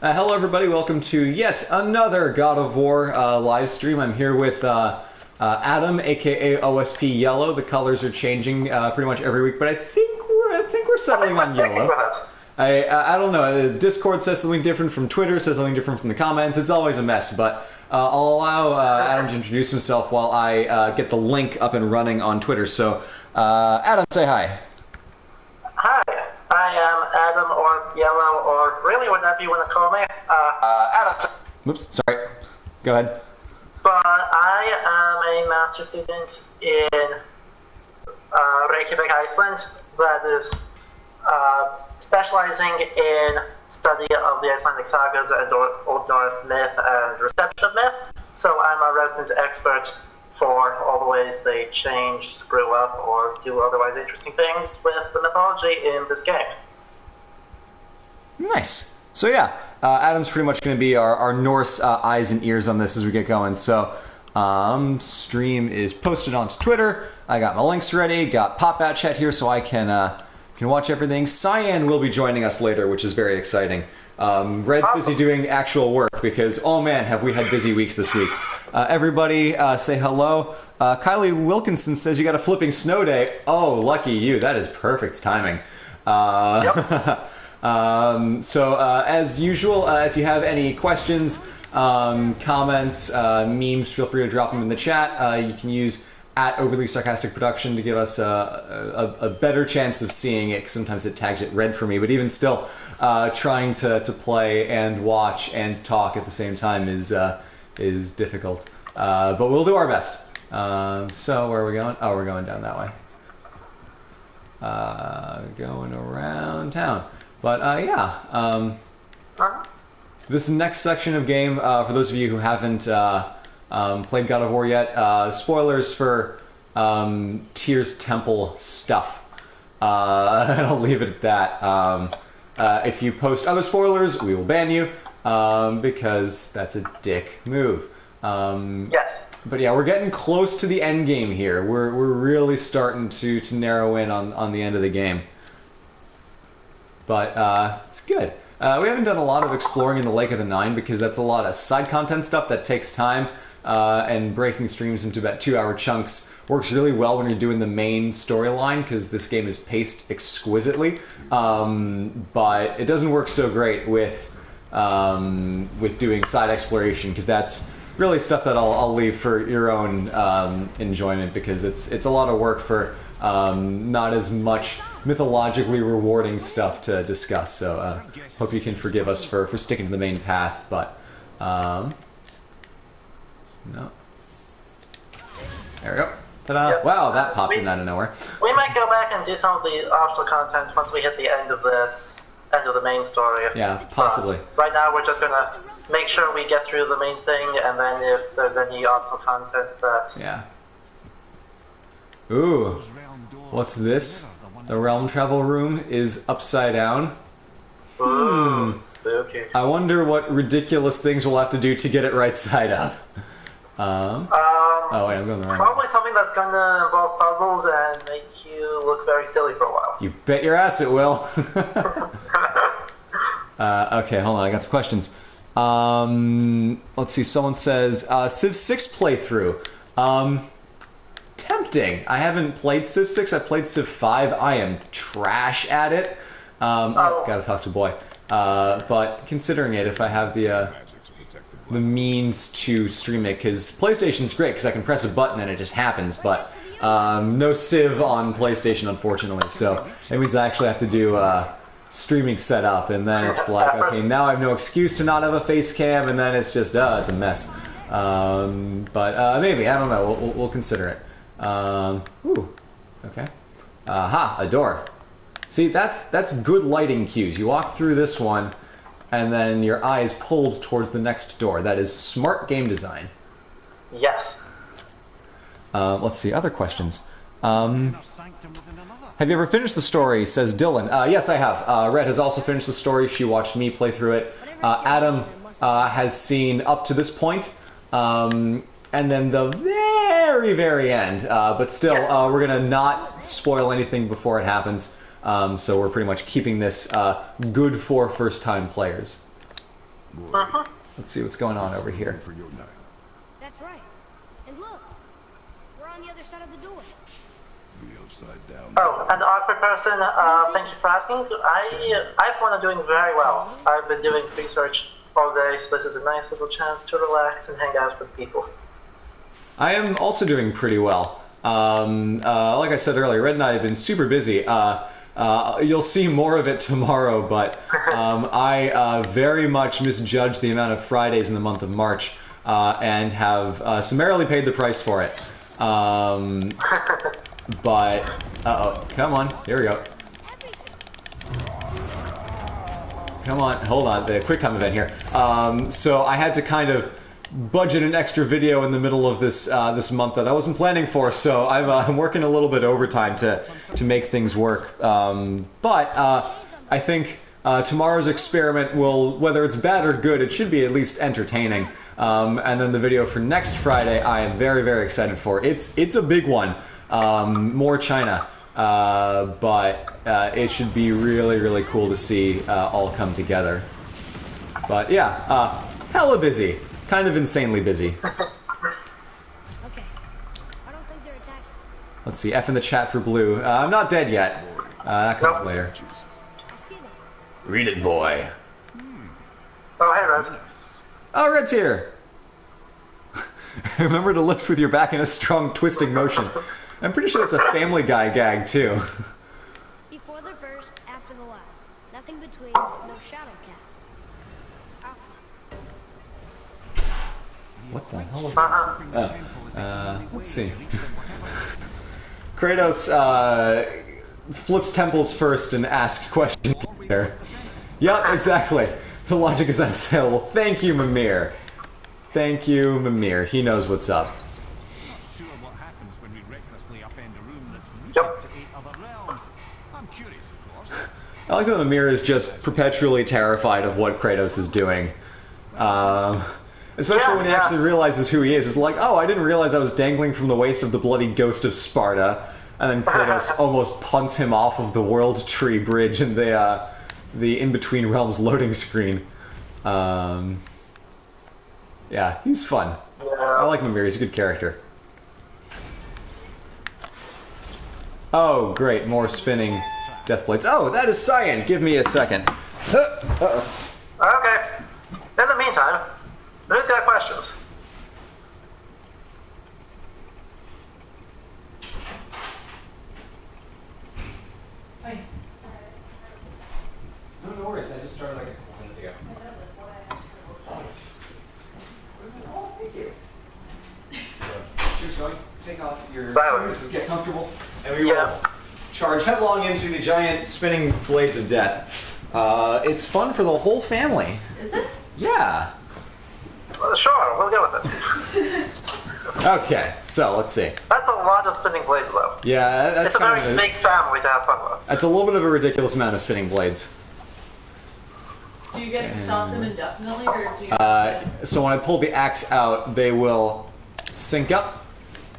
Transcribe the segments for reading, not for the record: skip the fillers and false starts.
Hello everybody, welcome to yet another God of War live stream. I'm here with Adam, aka OSP Yellow. The colors are changing pretty much every week, but I think we're settling on yellow. I don't know. Discord says something different from Twitter, says something different from the comments. It's always a mess, but I'll allow Adam to introduce himself while I get the link up and running on Twitter. So, Adam, say hi. Hi, I am Adam or Yellow or really whatever you want to call me. Adam. Oops, sorry. Go ahead. But I am a master's student in Reykjavik, Iceland, that is specializing in study of the Icelandic sagas and Old Norse myth and reception of myth. So I'm a resident expert for all the ways they change, screw up, or do otherwise interesting things with the mythology in this game. Nice. So yeah, Adam's pretty much going to be our Norse eyes and ears on this as we get going. So stream is posted onto Twitter. I got my links ready. Got pop-out chat here so I can watch everything. Cyan will be joining us later, which is very exciting. Red's busy doing actual work because, oh man, have we had busy weeks this week. Everybody say hello. Kylie Wilkinson says you got a flipping snow day. Oh, lucky you. That is perfect timing. Yep. So as usual, if you have any questions, comments, memes, feel free to drop them in the chat. You can use @Overly Sarcastic Production to give us a better chance of seeing it, because sometimes it tags it red for me. But even still, trying to play and watch and talk at the same time is difficult. But we'll do our best. So where are we going? Oh, we're going down that way. Going around town. But yeah, this next section of game, for those of you who haven't played God of War yet, spoilers for Tyr's Temple stuff. And I'll leave it at that. If you post other spoilers, we will ban you, because that's a dick move. Yes. But yeah, we're getting close to the end game here. We're really starting to narrow in on the end of the game. But it's good. We haven't done a lot of exploring in the Lake of the Nine because that's a lot of side content stuff that takes time, and breaking streams into about 2-hour chunks works really well when you're doing the main storyline because this game is paced exquisitely. But it doesn't work so great with doing side exploration because that's really stuff that I'll leave for your own enjoyment, because it's a lot of work for not as much mythologically rewarding stuff to discuss. So hope you can forgive us for sticking to the main path. But no, there we go. Ta-da! Yep. Wow, that popped in out of nowhere. We might go back and do some of the optional content once we hit the end of the main story. Yeah, possibly. Right now, we're just gonna make sure we get through the main thing, and then if there's any optional content that's... Yeah. Ooh, what's this? The realm travel room is upside down. Ooh, spooky. I wonder what ridiculous things we'll have to do to get it right side up. Oh wait, I'm going the wrong way. Probably something that's gonna involve puzzles and make you look very silly for a while. You bet your ass it will. Okay, hold on, I got some questions. Let's see, someone says, Civ 6 playthrough. Tempting. I haven't played Civ 6, I played Civ 5. I am trash at it. Gotta talk to boy. But considering it, if I have the means to stream it, because PlayStation's great, because I can press a button and it just happens, but no Civ on PlayStation, unfortunately. So it means I actually have to do streaming setup, and then it's like, okay, now I have no excuse to not have a face cam, and then it's just, it's a mess. But maybe, I don't know, we'll consider it. Ooh, okay. Aha, a door. See, that's good lighting cues. You walk through this one, and then your eye is pulled towards the next door. That is smart game design. Yes. Let's see, other questions. Have you ever finished the story, says Dylan. Yes, I have. Red has also finished the story. She watched me play through it. Adam has seen up to this point, and then the very, very end. But still, yes. We're going to not spoil anything before it happens. So we're pretty much keeping this good for first-time players. Let's see what's going on over here. That's right. And look, we're on the other side of the door. The upside down. Oh, and the awkward person, thank you for asking. I'm doing very well. I've been doing research all day, so this is a nice little chance to relax and hang out with people. I am also doing pretty well. Like I said earlier, Red and I have been super busy. You'll see more of it tomorrow, but I very much misjudged the amount of Fridays in the month of March and have summarily paid the price for it. But, uh-oh, come on, here we go. Come on, hold on, the QuickTime event here. So I had to kind of budget an extra video in the middle of this this month that I wasn't planning for, so I'm working a little bit overtime to make things work. But I think tomorrow's experiment will, whether it's bad or good, it should be at least entertaining. And then the video for next Friday, I am very, very excited for. It's a big one, more China, but it should be really, really cool to see all come together. But yeah, hella busy. Kind of insanely busy. Okay. I don't think they're attacking. Let's see, F in the chat for blue. I'm not dead yet. That comes later. I see them. Read it, boy. Oh, hey, Red. Oh, Red's here. Remember to lift with your back in a strong twisting motion. I'm pretty sure it's a Family Guy gag, too. Before the first, after the last. Nothing between, no shadow cast. What the hell is that? Let's see. Kratos flips temples first and asks questions later. Yep, exactly. The logic is unsaleable. Thank you, Mimir. Thank you, Mimir. He knows what's up. Sure what happens when we recklessly upend a room that's rooted to 8 other realms. I'm curious, of course. I like that Mimir is just perpetually terrified of what Kratos is doing. Especially when he actually realizes who he is. It's like, oh, I didn't realize I was dangling from the waist of the bloody ghost of Sparta. And then Kratos almost punts him off of the World Tree Bridge in the In-Between Realms loading screen. Yeah, he's fun. I like Mimir, he's a good character. Oh, great, more spinning death blades. Oh, that is Cyan! Give me a second. Uh-oh. Okay. In the meantime, who's got questions? Hi. No worries, I just started like a couple minutes ago. Oh, thank you. So, choose going, take off your Silence. clothes, get comfortable, and we will charge headlong into the giant spinning blades of death. It's fun for the whole family. Is it? Yeah. Well, sure, we'll go with it. Okay, so let's see. That's a lot of spinning blades, though. Yeah, that's It's a kind very of big family to have fun with. that's a little bit of a ridiculous amount of spinning blades. Do you get to stop them indefinitely, or do you have to... So when I pull the axe out, they will sync up,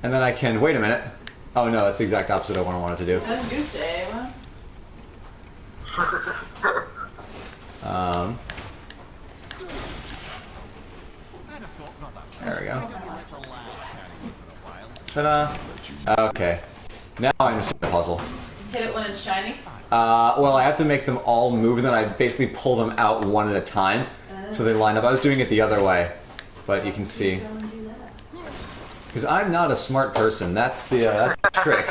and then I can wait a minute. Oh no, that's the exact opposite of what I wanted to do. That's a good day, well. There we go. Ta-da! Okay. Now I understand the puzzle. Hit it when it's shiny? Well, I have to make them all move, and then I basically pull them out one at a time, so they line up. I was doing it the other way, but you can see. Because I'm not a smart person. That's the trick.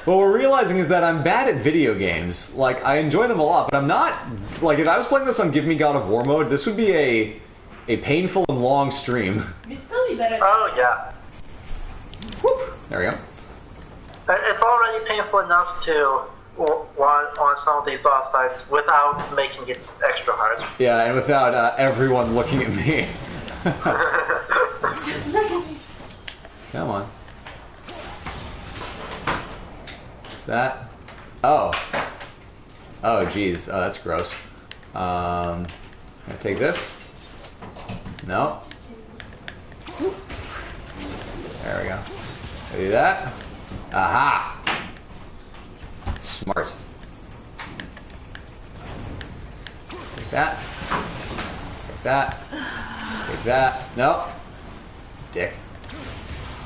What we're realizing is that I'm bad at video games. Like, I enjoy them a lot, but I'm not... Like, if I was playing this on Give Me God of War mode, this would be a painful and long stream. You'd still be better than... Oh, yeah. Whoop. There we go. It's already painful enough to want on some of these boss fights without making it extra hard. Yeah, and without everyone looking at me. Come on. What's that? Oh. Oh, geez. Oh, that's gross. Can I take this? No. There we go. Do that. Aha! Smart. Take that. Take Take that. Take that. No. Dick.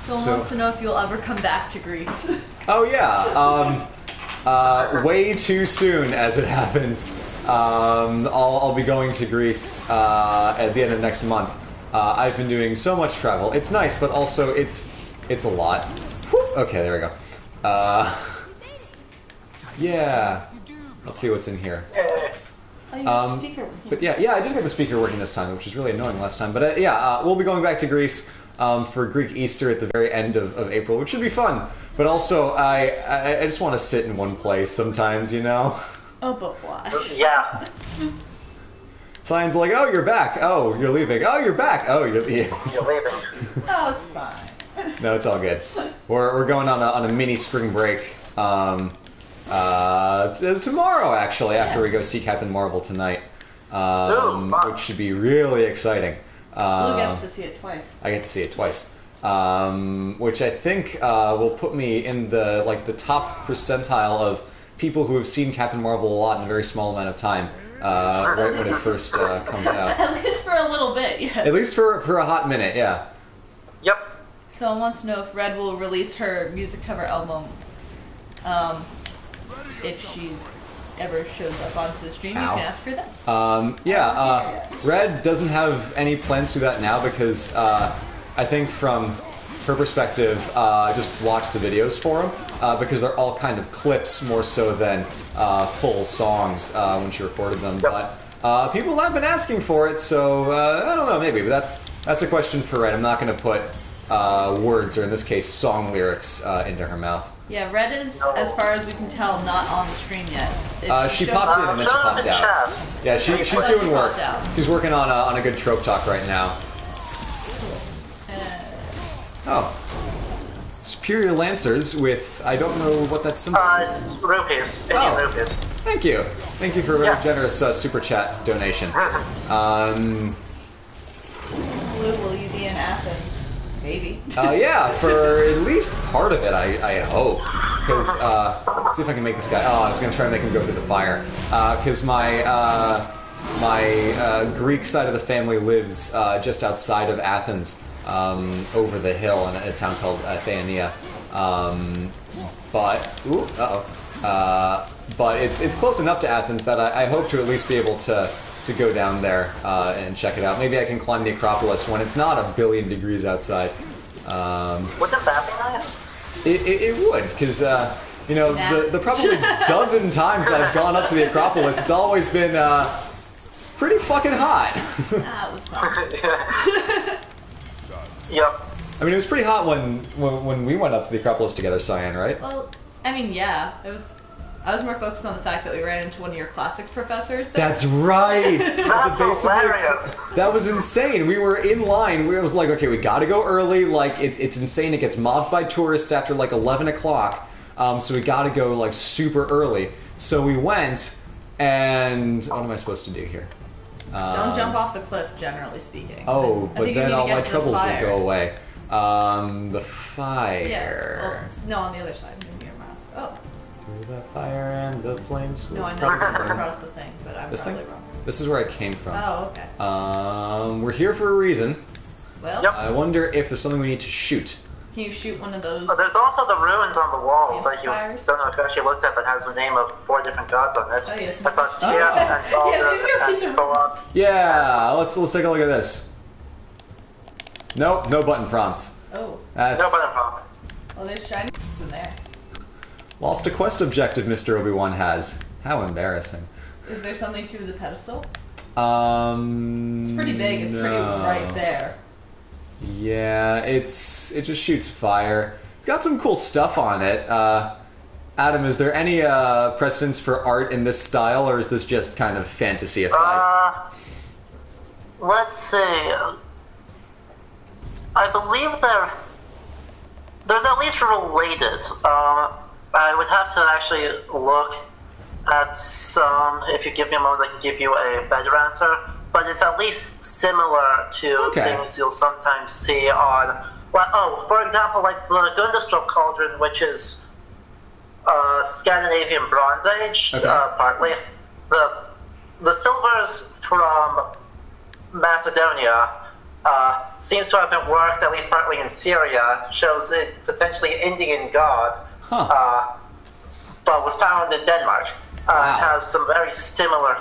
Someone wants to know if you'll ever come back to Greece. Oh yeah. Way too soon, as it happens. I'll be going to Greece at the end of next month. I've been doing so much travel. It's nice, but also it's a lot. Whew. Okay, there we go. Yeah. Let's see what's in here. Oh, you got the speaker working. But yeah, I did get the speaker working this time, which was really annoying last time. But we'll be going back to Greece for Greek Easter at the very end of April, which should be fun. But also, I just want to sit in one place sometimes, you know? Oh, but why? Yeah. Signs like, oh, you're back. Oh, you're leaving. Oh, you're back. Oh, you're leaving. You're leaving. Oh, it's fine. No, it's all good. We're going on a mini spring break. Tomorrow, actually, after we go see Captain Marvel tonight, which should be really exciting. Blue gets to see it twice. I get to see it twice, which I think will put me in the top percentile of people who have seen Captain Marvel a lot in a very small amount of time, right when it first comes out. At least for a little bit, yes. At least for a hot minute, yeah. Yep. Someone wants to know if Red will release her music cover album. If she ever shows up onto the stream, you can ask her that. Red doesn't have any plans to do that now because I think from her perspective, just watch the videos for them because they're all kind of clips more so than full songs when she recorded them. Yep. But people have been asking for it, so I don't know, maybe. But that's a question for Red. I'm not going to put words, or in this case, song lyrics into her mouth. Yeah, Red is, as far as we can tell, not on the stream yet. She popped in and then she popped out. Yeah, she's doing work. She's working on a good trope talk right now. Oh. Superior Lancers with, I don't know what that symbol is. Rupees. Indian rupees. Thank you. Thank you for a very generous super chat donation. Blue, will you be in Athens? Maybe. Yeah, for at least part of it, I hope. Because, see if I can make this guy... Oh, I was going to try to make him go through the fire. Because my Greek side of the family lives just outside of Athens, over the hill in a town called Theania. But it's close enough to Athens that I hope to at least be able to go down there and check it out. Maybe I can climb the Acropolis when it's not 1,000,000,000 degrees outside. Wouldn't that be nice? It would, because the probably dozen times I've gone up to the Acropolis, it's always been pretty fucking hot. That was fun. Yep. I mean, it was pretty hot when we went up to the Acropolis together, Cyan, right? Well, I mean, yeah, it was. I was more focused on the fact that we ran into one of your classics professors there. That's right! That's hilarious! That was insane. We were in line. We was like, okay, we gotta go early. Like, it's insane. It gets mobbed by tourists after like 11 o'clock. So we gotta go like super early. So we went, and what am I supposed to do here? Don't jump off the cliff, generally speaking. Oh, but then all my troubles will go away. The fire. Yeah. Oh, no, on the other side. Maybe your mouth. Oh. Through the fire and the flames. No, I know across the thing, but I'm probably wrong. This is where I came from. Oh, okay. We're here for a reason. Well, Yep. I wonder if there's something we need to shoot. Can you shoot one of those? There's also the ruins on the wall that you Campfires? don't know if you actually looked at that has the name of 4 different gods on it. Oh, yes. I saw Tyr and Baldur and Thor. Yeah, let's take a look at this. Nope, no button prompts. Oh. That's No button prompts. Well, there's shiny in there. lost a quest objective Mr. Obi-Wan has. How embarrassing. Is there something to the pedestal? It's pretty big. It's pretty right there. Yeah, it just shoots fire. It's got some cool stuff on it. Adam, is there any precedence for art in this style, or is this just kind of fantasy-ified? Let's see. I believe there's at least related. I would have to actually look at some. If you give me a moment, I can give you a better answer. But it's at least similar to things you'll sometimes see on. Well, for example, like the Gundestrup Cauldron, which is Scandinavian Bronze Age, partly. The silvers from Macedonia seems to have been worked at least partly in Syria, shows it potentially Indian god, but was found in Denmark. Wow. Has some very similar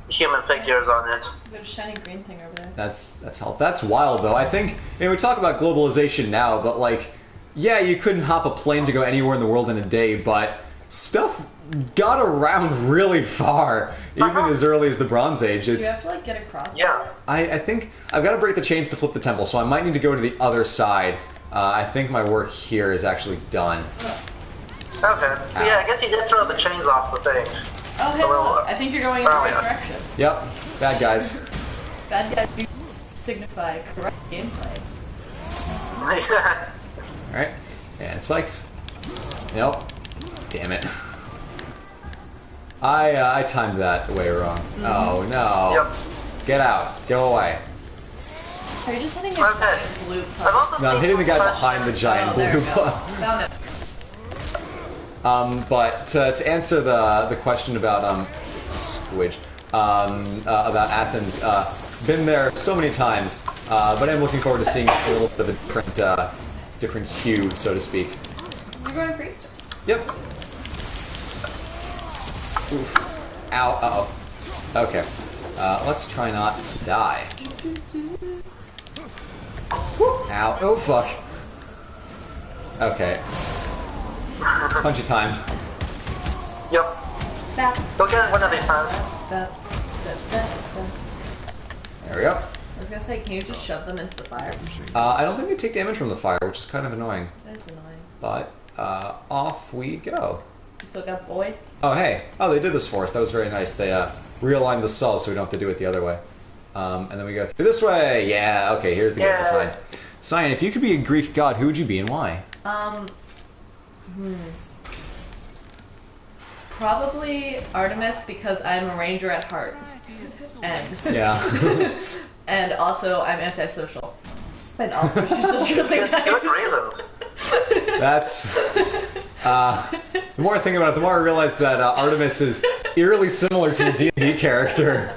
human figures on it. There's a shiny green thing over there. That's wild though. I think we talk about globalization now, but like, yeah, you couldn't hop a plane to go anywhere in the world in a day, but stuff got around really far, even as early as the Bronze Age. You have to like get across. Yeah. I think I've got to break the chains to flip the temple, so I might need to go to the other side. I think my work here is actually done. Okay. Yeah, I guess you did throw the chains off the thing. Oh, hey, look. I think you're going in the right direction. Yep. Bad guys. Bad guys do signify correct gameplay. Alright. And spikes. Nope. Damn it. I timed that way wrong. Oh no. Yep. Get out. Go away. Are you just hitting a giant blue I've puck? also No, I'm seen hitting the guy some behind the questions- giant There blue we go. puck. Found it. But to answer the question about about Athens, been there so many times, but I'm looking forward to seeing a little bit of a different hue, so to speak. You're going Greece. Yep. Oof. Ow. Uh-oh. Okay. Let's try not to die. Ow. Oh, fuck. Okay. Punchy time. Yep. Bap, Go get it one of these times. bap, bap, bap, bap. There we go. I was gonna say, can you just shove them into the fire? I don't think they take damage from the fire, which is kind of annoying. That is annoying. But, off we go. You still got boy? Oh, hey. Oh, they did this for us. That was very nice. They, realigned the saw so we don't have to do it the other way. And then we go through this way. Yeah, okay, here's the other side. Cyan, if you could be a Greek god, who would you be and why? Probably Artemis because I'm a ranger at heart. And Yeah. and also I'm antisocial. And also she's just really nice. Good reasons. That's... the more I think about it, the more I realize that Artemis is eerily similar to a D&D character.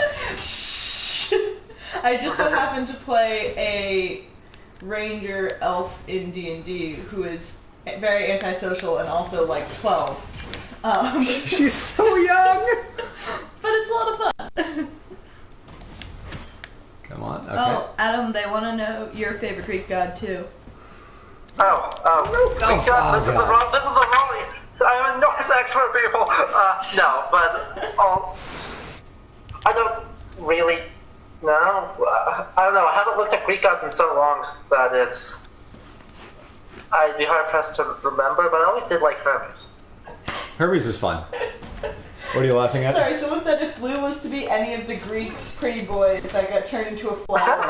I just so happen to play a ranger elf in D&D who is very antisocial and also like 12. She's so young! But it's a lot of fun. Come on, okay. Oh, Adam, they want to know your favorite Greek god too. Oh, Oh, God, this is the God. wrong. This is the wrong. I'm a Norse expert, people. No, but I don't really know. I don't know. I haven't looked at Greek gods in so long that I'd be hard pressed to remember. But I always did like Hermes. Hermes is fun. What are you laughing at? Sorry, someone said if Blue was to be any of the Greek pretty boys that got turned into a flower.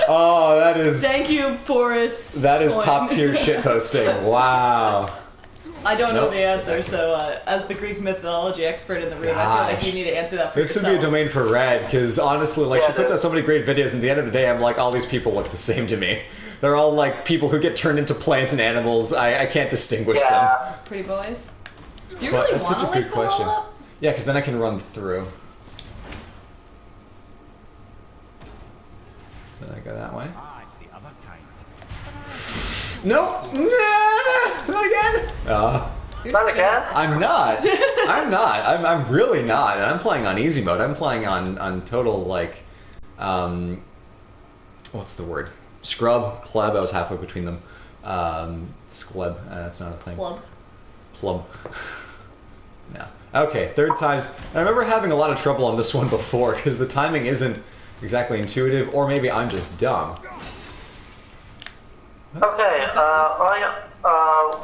Oh, that is... Thank you, Boris. That is Coin. top tier shit posting. Wow. I don't know Nope. the answer, so as the Greek mythology expert in the room, I feel like Gosh. you need to answer that for This would be a yourself. domain for Red, because honestly, like, Yeah, she puts it out is. so many great videos, and at the end of the day, I'm like, all these people look the same to me. They're all, like, people who get turned into plants and animals. I can't distinguish them. Yeah. Pretty boys. Do you But really that's want such to a like good them all question. up? Yeah, because then I can run through. So I go that way. Ah, it's the other kind. No! Nah, not again! Not again. I'm not. I'm not. I'm really not. And I'm playing on easy mode. I'm playing on total, like, what's the word? Scrub, Club. I was halfway between them. Sclub. That's not a thing. Club. Plum. No. Okay, third time's... I remember having a lot of trouble on this one before, because the timing isn't exactly intuitive, or maybe I'm just dumb. Okay.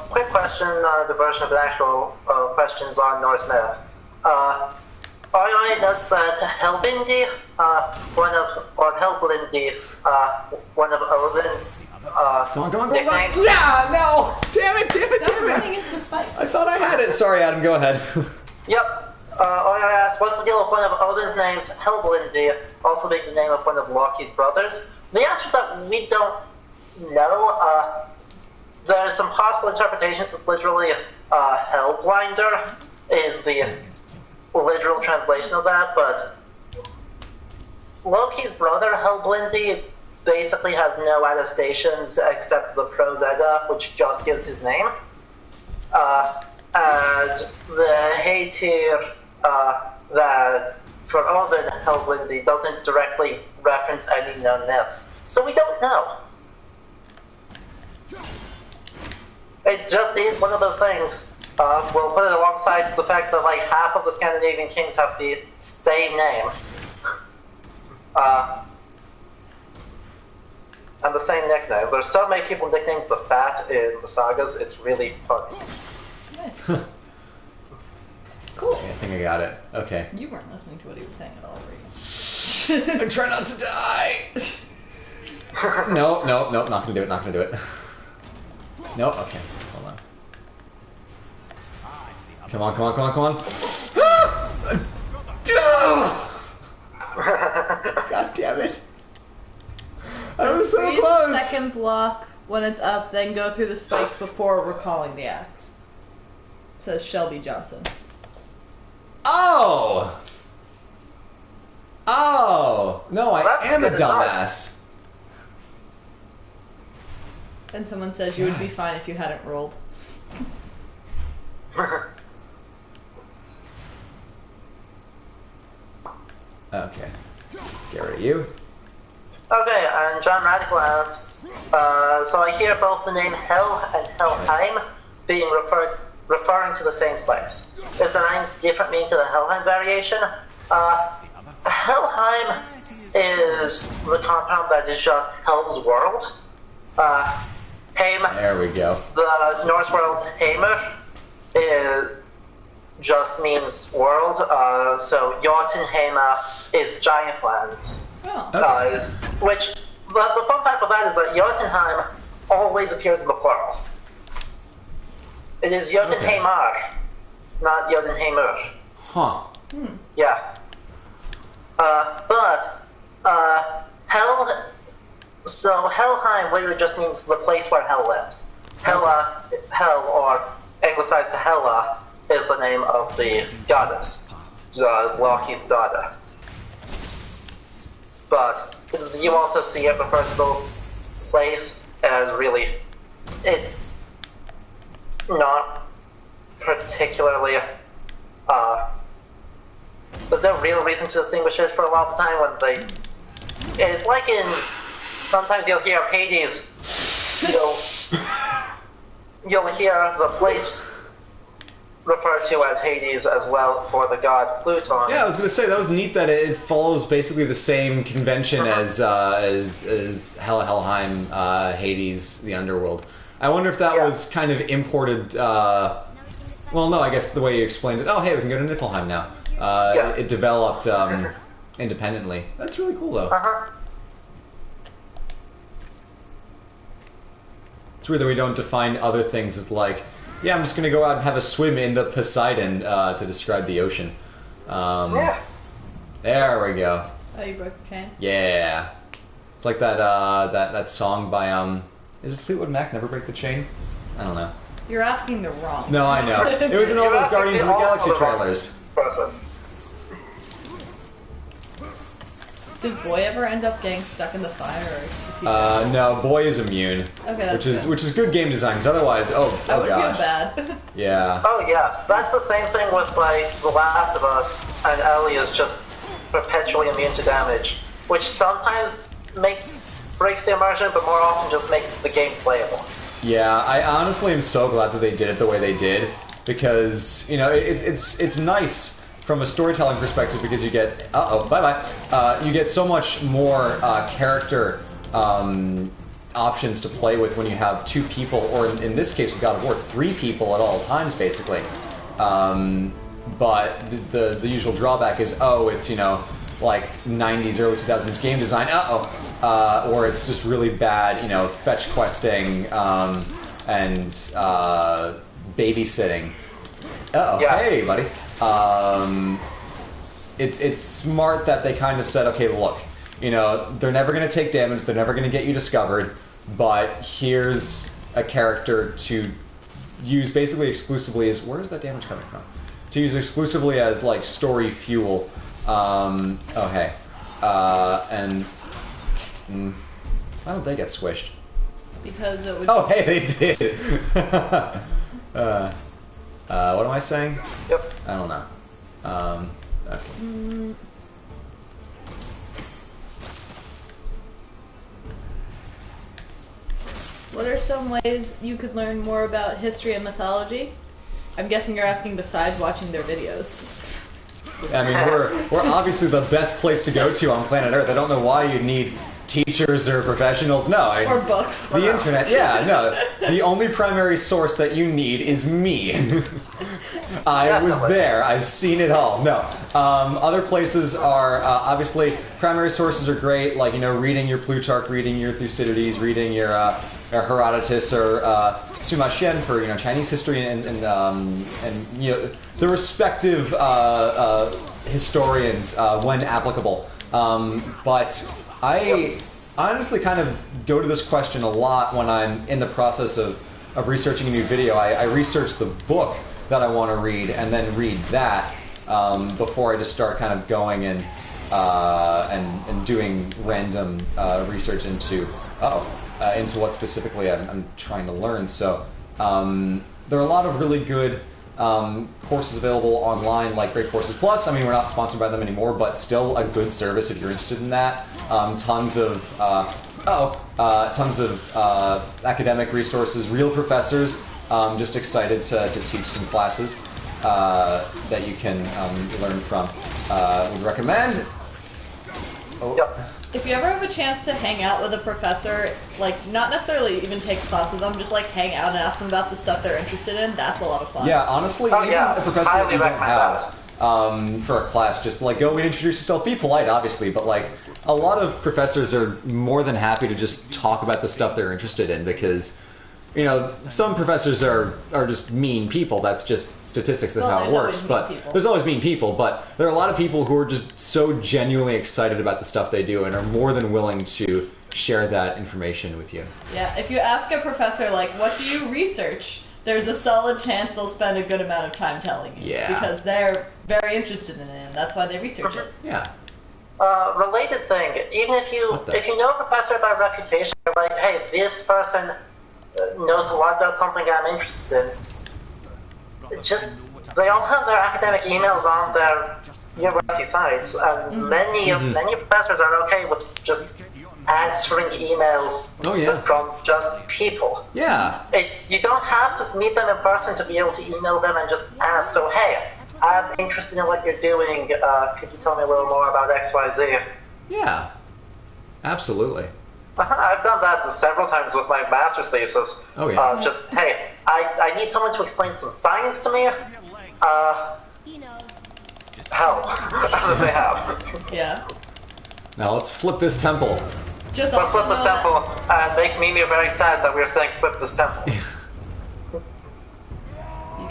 Quick question, diversion of the actual questions on Norse myth. I notes that Helbindi, Helblindi, one of Odin's Come on, come on, come on! nicknames. Yeah, no! Damn it, damn it, Stop damn running it! into the spikes. I thought I had it. Sorry, Adam, go ahead. Yep. I asked, what's the deal with one of Odin's names, Helblindi, also being the name of one of Loki's brothers? The answer is that we don't know. There's some possible interpretations. It's literally Hellblinder is the literal translation of that, but Loki's brother, Helblindi, basically has no attestations except the Prose Edda, which just gives his name. And the Heitir that for Odin, Helblindi doesn't directly reference any known myths. So we don't know. It just is one of those things. We'll put it alongside the fact that like half of the Scandinavian kings have the same name. And the same nickname. There's so many people nicknamed the Fat in the sagas, it's really funny. Nice. Cool. Okay, I think I got it. Okay. You weren't listening to what he was saying at all, were you? I'm trying not to die! No, not gonna do it, not gonna do it. No, okay, hold on. Come on, come on, come on, come on! God damn it. I was so freeze close! the second block when it's up, then go through the spikes before recalling the axe. It says Shelby Johnson. Oh! Oh! No, I That's am a good advice. dumbass. And someone says you would be fine if you hadn't rolled. Okay. Get rid of you. Okay, and John Radical asks, so I hear both the name Hel and Helheim being referring to the same place. Is there any different meaning to the Helheim variation? Helheim is the compound that is just Hel's world. Heim, There we go. the Norse world Heimr, just means world, so Jotunheim is giant lands. Oh. Okay. Which, the fun fact of that is that Jotunheim always appears in the plural. It is Jotunheimar, not Jotunheimur. Huh. Yeah. So Helheim literally just means the place where Hel lives. Hel, or anglicized to Hela, is the name of the goddess, Loki's daughter. But you also see it refers to the place as really, it's not particularly, there's no real reason to distinguish it for a lot of the time when it's like in, sometimes you'll hear of Hades, you'll hear the place referred to as Hades as well for the god Pluton. Yeah, I was gonna say that was neat that it follows basically the same convention as Helheim, Hades, the underworld. I wonder if that was kind of imported. Well, no, I guess the way you explained it. Oh, hey, we can go to Niflheim now. It developed independently. That's really cool, though. It's weird that we don't define other things as like, yeah, I'm just gonna go out and have a swim in the Poseidon to describe the ocean. Yeah. There we go. Oh, you broke the chain? Yeah. It's like that that song by is it Fleetwood Mac, Never Break the Chain? I don't know. You're asking the wrong. No, I know. It was in all those Guardians of the Galaxy trailers. Person. Does Boy ever end up getting stuck in the fire? Or is he No, Boy is immune. Okay, that's which is good game design, because otherwise, I oh would gosh. feel bad. Yeah. Oh yeah, that's the same thing with like The Last of Us, and Ellie is just perpetually immune to damage, which sometimes breaks the immersion, but more often just makes the game playable. Yeah, I honestly am so glad that they did it the way they did, because you know it's nice from a storytelling perspective because you get you get so much more character options to play with when you have two people, or in this case with God of War, 3 people at all times basically. But the usual drawback is it's like 90s early 2000s game design or it's just really bad fetch questing and babysitting. Yeah. Hey buddy. It's smart that they kind of said, okay, look, they're never going to take damage, they're never going to get you discovered, but here's a character to use basically exclusively as, where is that damage coming from? to use exclusively as like story fuel. Okay. And why don't they get squished? Because it would. Oh, hey, they did. What am I saying? Yep. I don't know. Okay. What are some ways you could learn more about history and mythology? I'm guessing you're asking besides watching their videos. I mean, we're obviously the best place to go to on planet Earth. I don't know why you'd need teachers or professionals. No, Or books. the internet. Yeah, no. The only primary source that you need is me. I was there. I've seen it all. No. Other places are obviously primary sources are great. Like reading your Plutarch, reading your Thucydides, reading your Herodotus or Sima Xian for Chinese history and the respective historians when applicable. But I honestly kind of go to this question a lot when I'm in the process of researching a new video. I research the book that I want to read and then read that before I just start kind of going and doing random research into what specifically I'm trying to learn. So there are a lot of really good courses available online, like Great Courses Plus. I mean, we're not sponsored by them anymore, but still a good service if you're interested in that. Tons of academic resources, real professors. Just excited to teach some classes that you can learn from. Would recommend. Oh. Yep. If you ever have a chance to hang out with a professor, like not necessarily even take a class with them, just like hang out and ask them about the stuff they're interested in, that's a lot of fun. Yeah, honestly, even a professor that you don't have for a class, just like go and introduce yourself. Be polite, obviously, but like a lot of professors are more than happy to just talk about the stuff they're interested in because some professors are just mean people. That's just statistics. That's how it works. But there's always mean people. But there are a lot of people who are just so genuinely excited about the stuff they do and are more than willing to share that information with you. Yeah, if you ask a professor, like, what do you research? There's a solid chance they'll spend a good amount of time telling you. Yeah. Because they're very interested in it, and that's why they research it. Yeah. Related thing, even if you know a professor by reputation, you're like, hey, this person knows a lot about something I'm interested in. They all have their academic emails on their university sites, and many professors are okay with just answering emails from just people. Yeah. You don't have to meet them in person to be able to email them and just ask. So hey, I'm interested in what you're doing. Could you tell me a little more about XYZ? Yeah. Absolutely. I've done that several times with my master's thesis. Oh, yeah. Just, hey, I need someone to explain some science to me. He knows. How? How do they have? Yeah. Now let's flip this temple. Just Let's also flip this know that- temple and make Mimi very sad that we're saying flip this temple.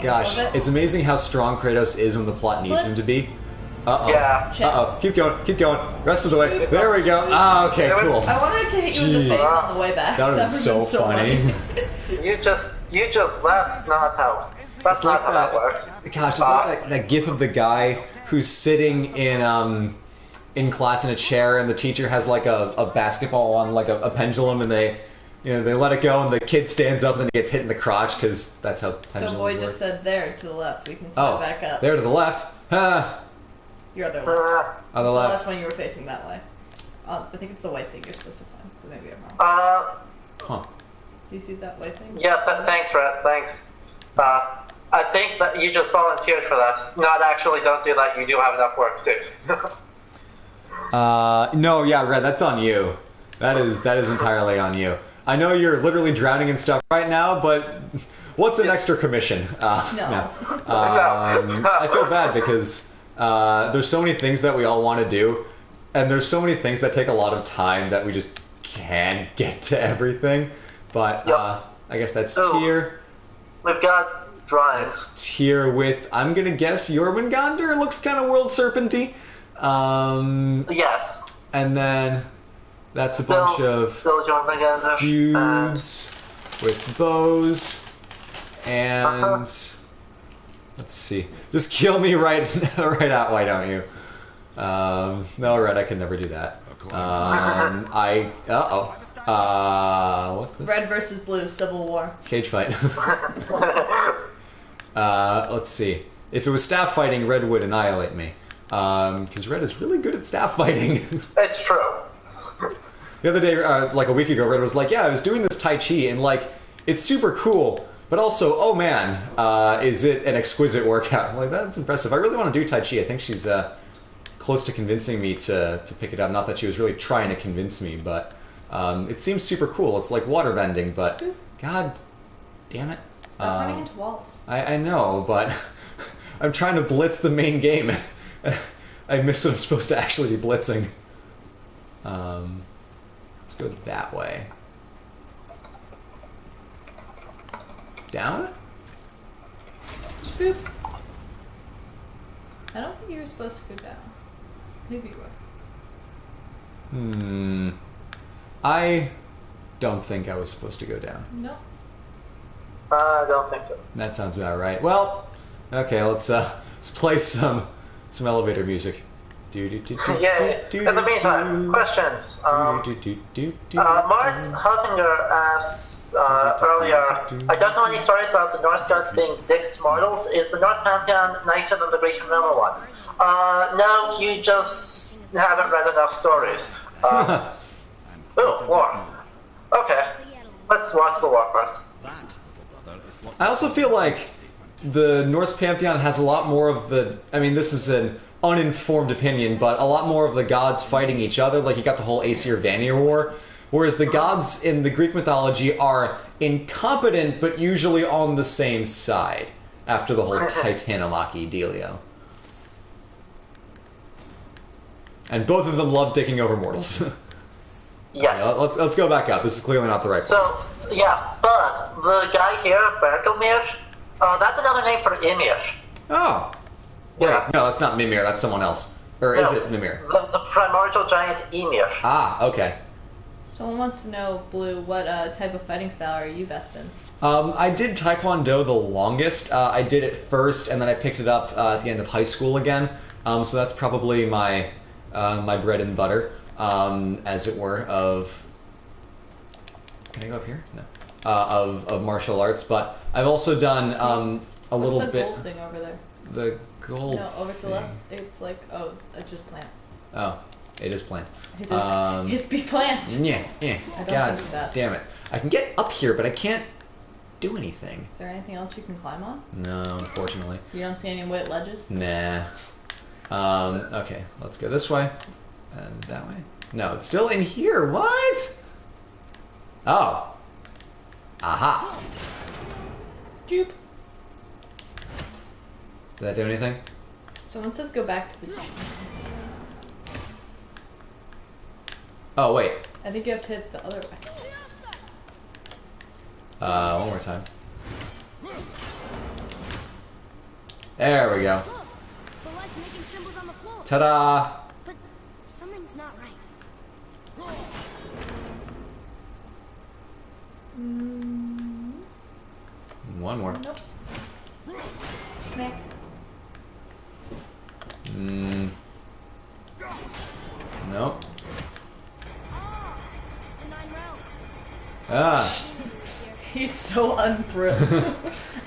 Gosh, it's amazing how strong Kratos is when the plot needs him to be. Uh-oh. Yeah. Uh-oh. Keep going. Rest of the way. There we go. Ah, okay, cool. I wanted to hit you in the face on the way back. That would have been so funny. You just, that's not how that works. Gosh, it's like that gif of the guy who's sitting in class in a chair and the teacher has like a basketball on like a pendulum and they let it go and the kid stands up and then he gets hit in the crotch because that's how pendulums So boy work. just said there to the left. We can flip back up. There to the left. Your other left. On the Well, left. that's when you were facing that way. I think it's the white thing you're supposed to find. But maybe I'm wrong. Huh. Do you see that white thing? Yeah, thanks, Rhett. Thanks. I think that you just volunteered for that. Not actually, don't do that. You do have enough work to do. No, yeah, Red, that's on you. That is entirely on you. I know you're literally drowning in stuff right now, but what's an extra commission? No. I feel bad because there's so many things that we all want to do, and there's so many things that take a lot of time that we just can't get to everything. But I guess that's tier. We've got drawings. Tier with, I'm gonna guess, Jormungandr looks kind of world serpenty. Yes. And then that's a bunch of Jormungandr. dudes with bows and Let's see. Just kill me right out, why don't you? No, Red, I could never do that. What's this? Red versus blue, civil war. Cage fight. Let's see. If it was staff fighting, Red would annihilate me. Because Red is really good at staff fighting. It's true. The other day, like a week ago, Red was like, yeah, I was doing this Tai Chi, and like, it's super cool, but also, oh man, is it an exquisite workout. I'm like, that's impressive. I really want to do Tai Chi. I think she's close to convincing me to pick it up. Not that she was really trying to convince me, but it seems super cool. It's like water bending, but god damn it. Stop running into walls. I know, but I'm trying to blitz the main game. I miss what I'm supposed to actually be blitzing. Let's go that way. Down? Spoop. I don't think you were supposed to go down. Maybe you were. I don't think I was supposed to go down. No. I don't think so. That sounds about right. Well, okay, let's play some elevator music. Yay! In the meantime, questions. Mart Huffinger asked earlier, I don't know any stories about the Norse gods being dicks to mortals. Is the Norse pantheon nicer than the Greek and Roman one? No, you just haven't read enough stories. Ooh, war. Okay, let's watch the war first. I also feel like the Norse pantheon has a lot more of the... I mean, this is an uninformed opinion, but a lot more of the gods fighting each other. Like, you got the whole Aesir-Vanir war. Whereas the gods in the Greek mythology are incompetent, but usually on the same side. After the whole Titanomachy dealio. And both of them love taking over mortals. Yes. Let's go back up. This is clearly not the right place. So, yeah, but the guy here, Bergelmir, that's another name for Ymir. Oh. Yeah. No, that's not Mimir. That's someone else. Or is it Mimir? The primordial giant Ymir. Ah, okay. Someone wants to know, Blue, what type of fighting style are you best in? I did Taekwondo the longest. I did it first, and then I picked it up at the end of high school again. So that's probably my my bread and butter, as it were, of... Can I go up here? No. Of martial arts, but I've also done a little What's the bit... gold thing over there? The gold No, over to the thing. left. It's like, oh, it's just plant. Oh, it is plant. It'd be plants. Yeah. I don't God think that's... damn it. I can get up here, but I can't do anything. Is there anything else you can climb on? No, unfortunately. You don't see any wet ledges? Nah. Okay, let's go this way. And that way. No, it's still in here. What? Oh. Aha. Joop. Did that do anything? Someone says go back to the... Oh, wait. I think you have to hit the other way. One more time. There we go. Look, the light's making symbols on the floor. Ta-da! But something's not right. One more. Nope. Meh. Nope. The 9 round. Ah. He's so unthrilled.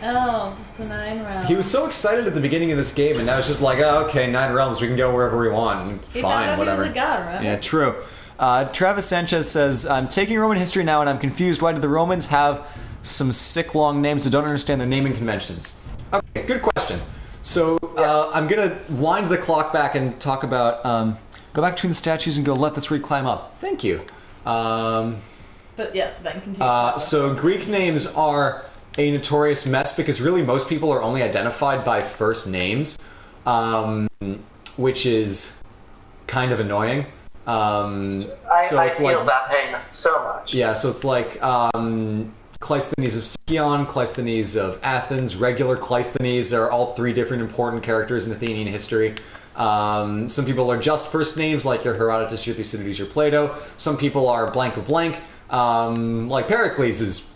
Oh, the 9 rounds. He was so excited at the beginning of this game, and now it's just like, oh, okay, 9 realms, we can go wherever we want. And He fine, found out whatever. he was a god, right? Yeah, true. Travis Sanchez says, I'm taking Roman history now, and I'm confused. Why do the Romans have some sick long names? I don't understand their naming conventions. Okay, good question. So I'm going to wind the clock back and talk about, go back between the statues and go, let this read climb up. Thank you. But yes, then continue. So Greek names are a notorious mess because really most people are only identified by first names, which is kind of annoying. I feel that pain so much. Yeah, so it's like Cleisthenes of Sicyon, Cleisthenes of Athens, regular Cleisthenes. They're all 3 different important characters in Athenian history. Some people are just first names, like your Herodotus, your Thucydides, your Plato. Some people are blank of blank, like Pericles is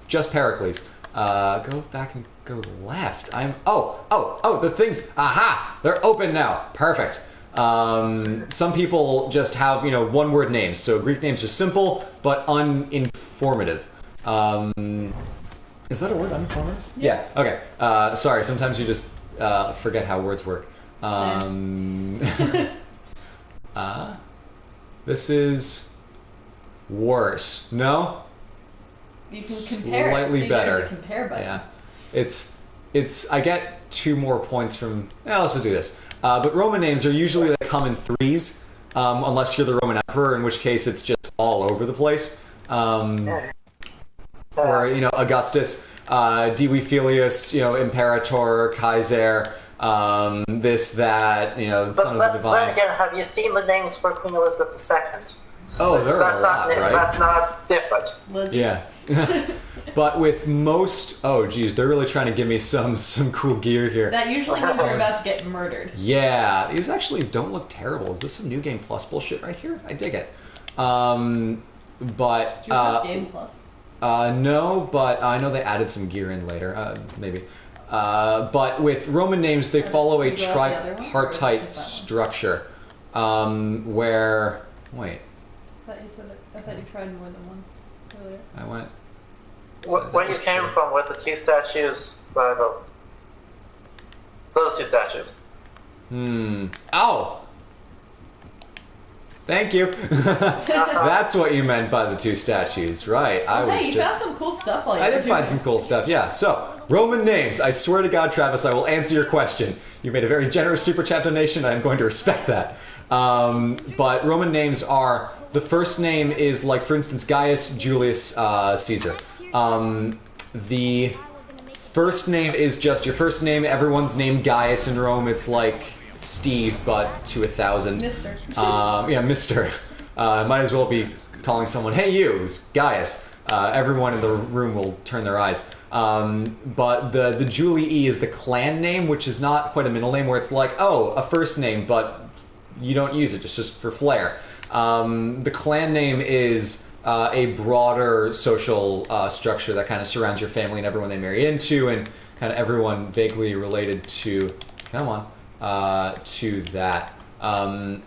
just Pericles. Go back and go left? The things, aha! They're open now. Perfect. Some people just have, one-word names. So Greek names are simple, but uninformative. Is that a word, uninformative? Yeah. Okay. Sorry, sometimes you just forget how words work. This is worse. No? You can compare Slightly it. better. There's a compare button. Yeah. It's. I get 2 more points from. Let's just do this. But Roman names are usually they come in 3s, unless you're the Roman emperor, in which case it's just all over the place. Or Augustus, Divi Filius, Imperator, Kaiser, this, that, son of the divine. But again, have you seen the names for Queen Elizabeth II? Oh, there are a lot, right? That's not different. Lizzie. Yeah. But with most... Oh, geez, they're really trying to give me some cool gear here. That usually means you're about to get murdered. Yeah, these actually don't look terrible. Is this some New Game Plus bullshit right here? I dig it. But... Do you have Game Plus? No, but I know they added some gear in later, maybe. But with Roman names, they follow a tripartite structure, where... Wait. I thought you tried more than one earlier. I went... Where you came from with the 2 statues, those 2 statues. Oh! Thank you. That's what you meant by the 2 statues, right? You found some cool stuff. I did find some cool stuff, yeah. So, Roman names. I swear to God, Travis, I will answer your question. You made a very generous super chat donation. I am going to respect that. But Roman names are... The first name is, like, for instance, Gaius Julius Caesar. The first name is just your first name. Everyone's named Gaius in Rome. It's like Steve, but to 1,000. Mister. Yeah, Mister. Might as well be calling someone, hey, you, it's Gaius. Everyone in the room will turn their eyes. But the Julii is the clan name, which is not quite a middle name, where it's like, oh, a first name, but you don't use it, it's just for flair. The clan name is a broader social structure that kind of surrounds your family and everyone they marry into, and kind of everyone vaguely related to, to that.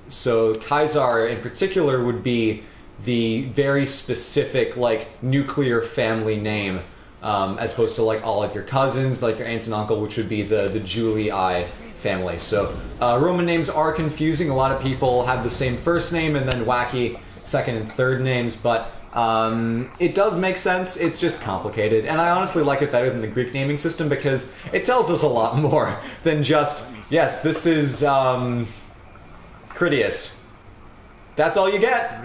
So Kaiser in particular would be the very specific, like, nuclear family name, as opposed to, like, all of your cousins, like your aunts and uncle, which would be the Julii family. So Roman names are confusing. A lot of people have the same first name and then wacky second and third names, but it does make sense. It's just complicated, and I honestly like it better than the Greek naming system because it tells us a lot more than just, yes, this is Critias. That's all you get.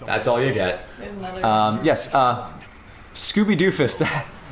That's all you get. Yes, Scooby Doofus.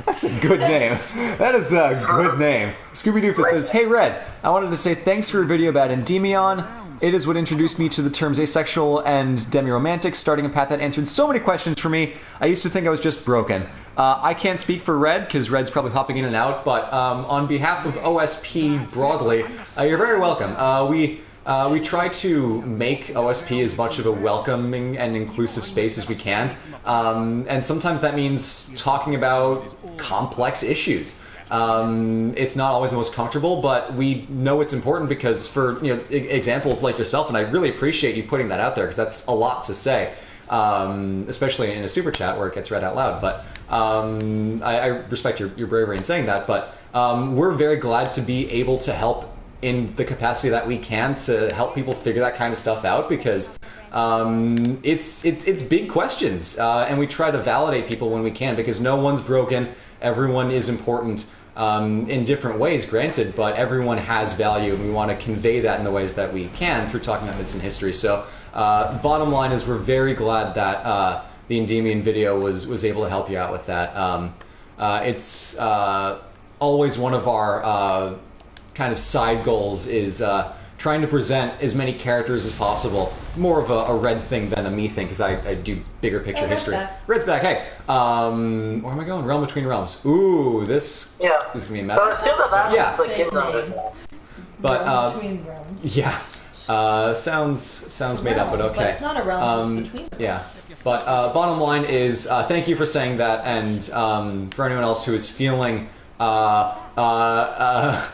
That's a good name. That is a good name. Scooby Doofus says, hey Red, I wanted to say thanks for your video about Endymion. It is what introduced me to the terms asexual and demiromantic, starting a path that answered so many questions for me. I used to think I was just broken. I can't speak for Red, because Red's probably hopping in and out, but on behalf of OSP broadly, you're very welcome. We try to make OSP as much of a welcoming and inclusive space as we can, and sometimes that means talking about complex issues. It's not always the most comfortable, but we know it's important because for examples like yourself, and I really appreciate you putting that out there because that's a lot to say, especially in a super chat where it gets read out loud. But I respect your bravery in saying that. But we're very glad to be able to help in the capacity that we can to help people figure that kind of stuff out because it's big questions, and we try to validate people when we can because no one's broken. Everyone is important in different ways, granted, but everyone has value, and we want to convey that in the ways that we can through talking about myths and history. So bottom line is we're very glad that the Endymion video was able to help you out with that. It's always one of our kind of side goals is trying to present as many characters as possible. More of a Red thing than a me thing, because I do bigger picture history. Red's back, hey. Where am I going? Realm Between Realms. Ooh, this is going to be a mess. So I assume that the kids on it. But, Between Realms. yeah. Sounds made up, but okay. But it's not a realm, it's between realms. Yeah. But bottom line is, thank you for saying that, and for anyone else who is feeling a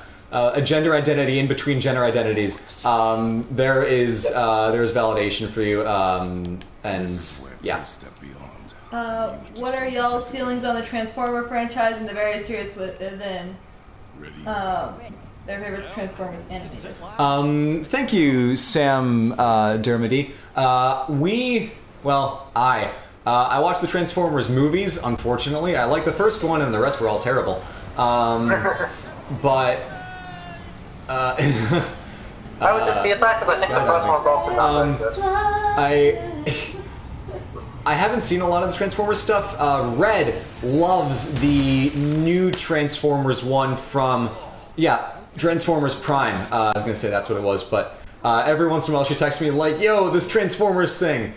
gender identity in between gender identities, there's validation for you, and yeah. Step beyond. What are y'all's feelings on the Transformer franchise and the various series within? Their favorite Transformers animated. Thank you, Sam Dermody. I watched the Transformers movies, unfortunately. I liked the first one and the rest were all terrible. But... I would dispute that because I think the first one's also not very good. I haven't seen a lot of the Transformers stuff. Red loves the new Transformers one from... Yeah, Transformers Prime. I was going to say that's what it was, but every once in a while she texts me like, yo, this Transformers thing.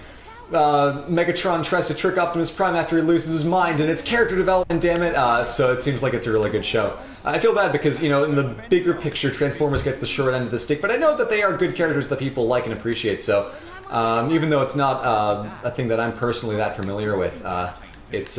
Megatron tries to trick Optimus Prime after he loses his mind, and it's character development, damn it. So it seems like it's a really good show. I feel bad because, in the bigger picture, Transformers gets the short end of the stick, but I know that they are good characters that people like and appreciate, so even though it's not a thing that I'm personally that familiar with, it's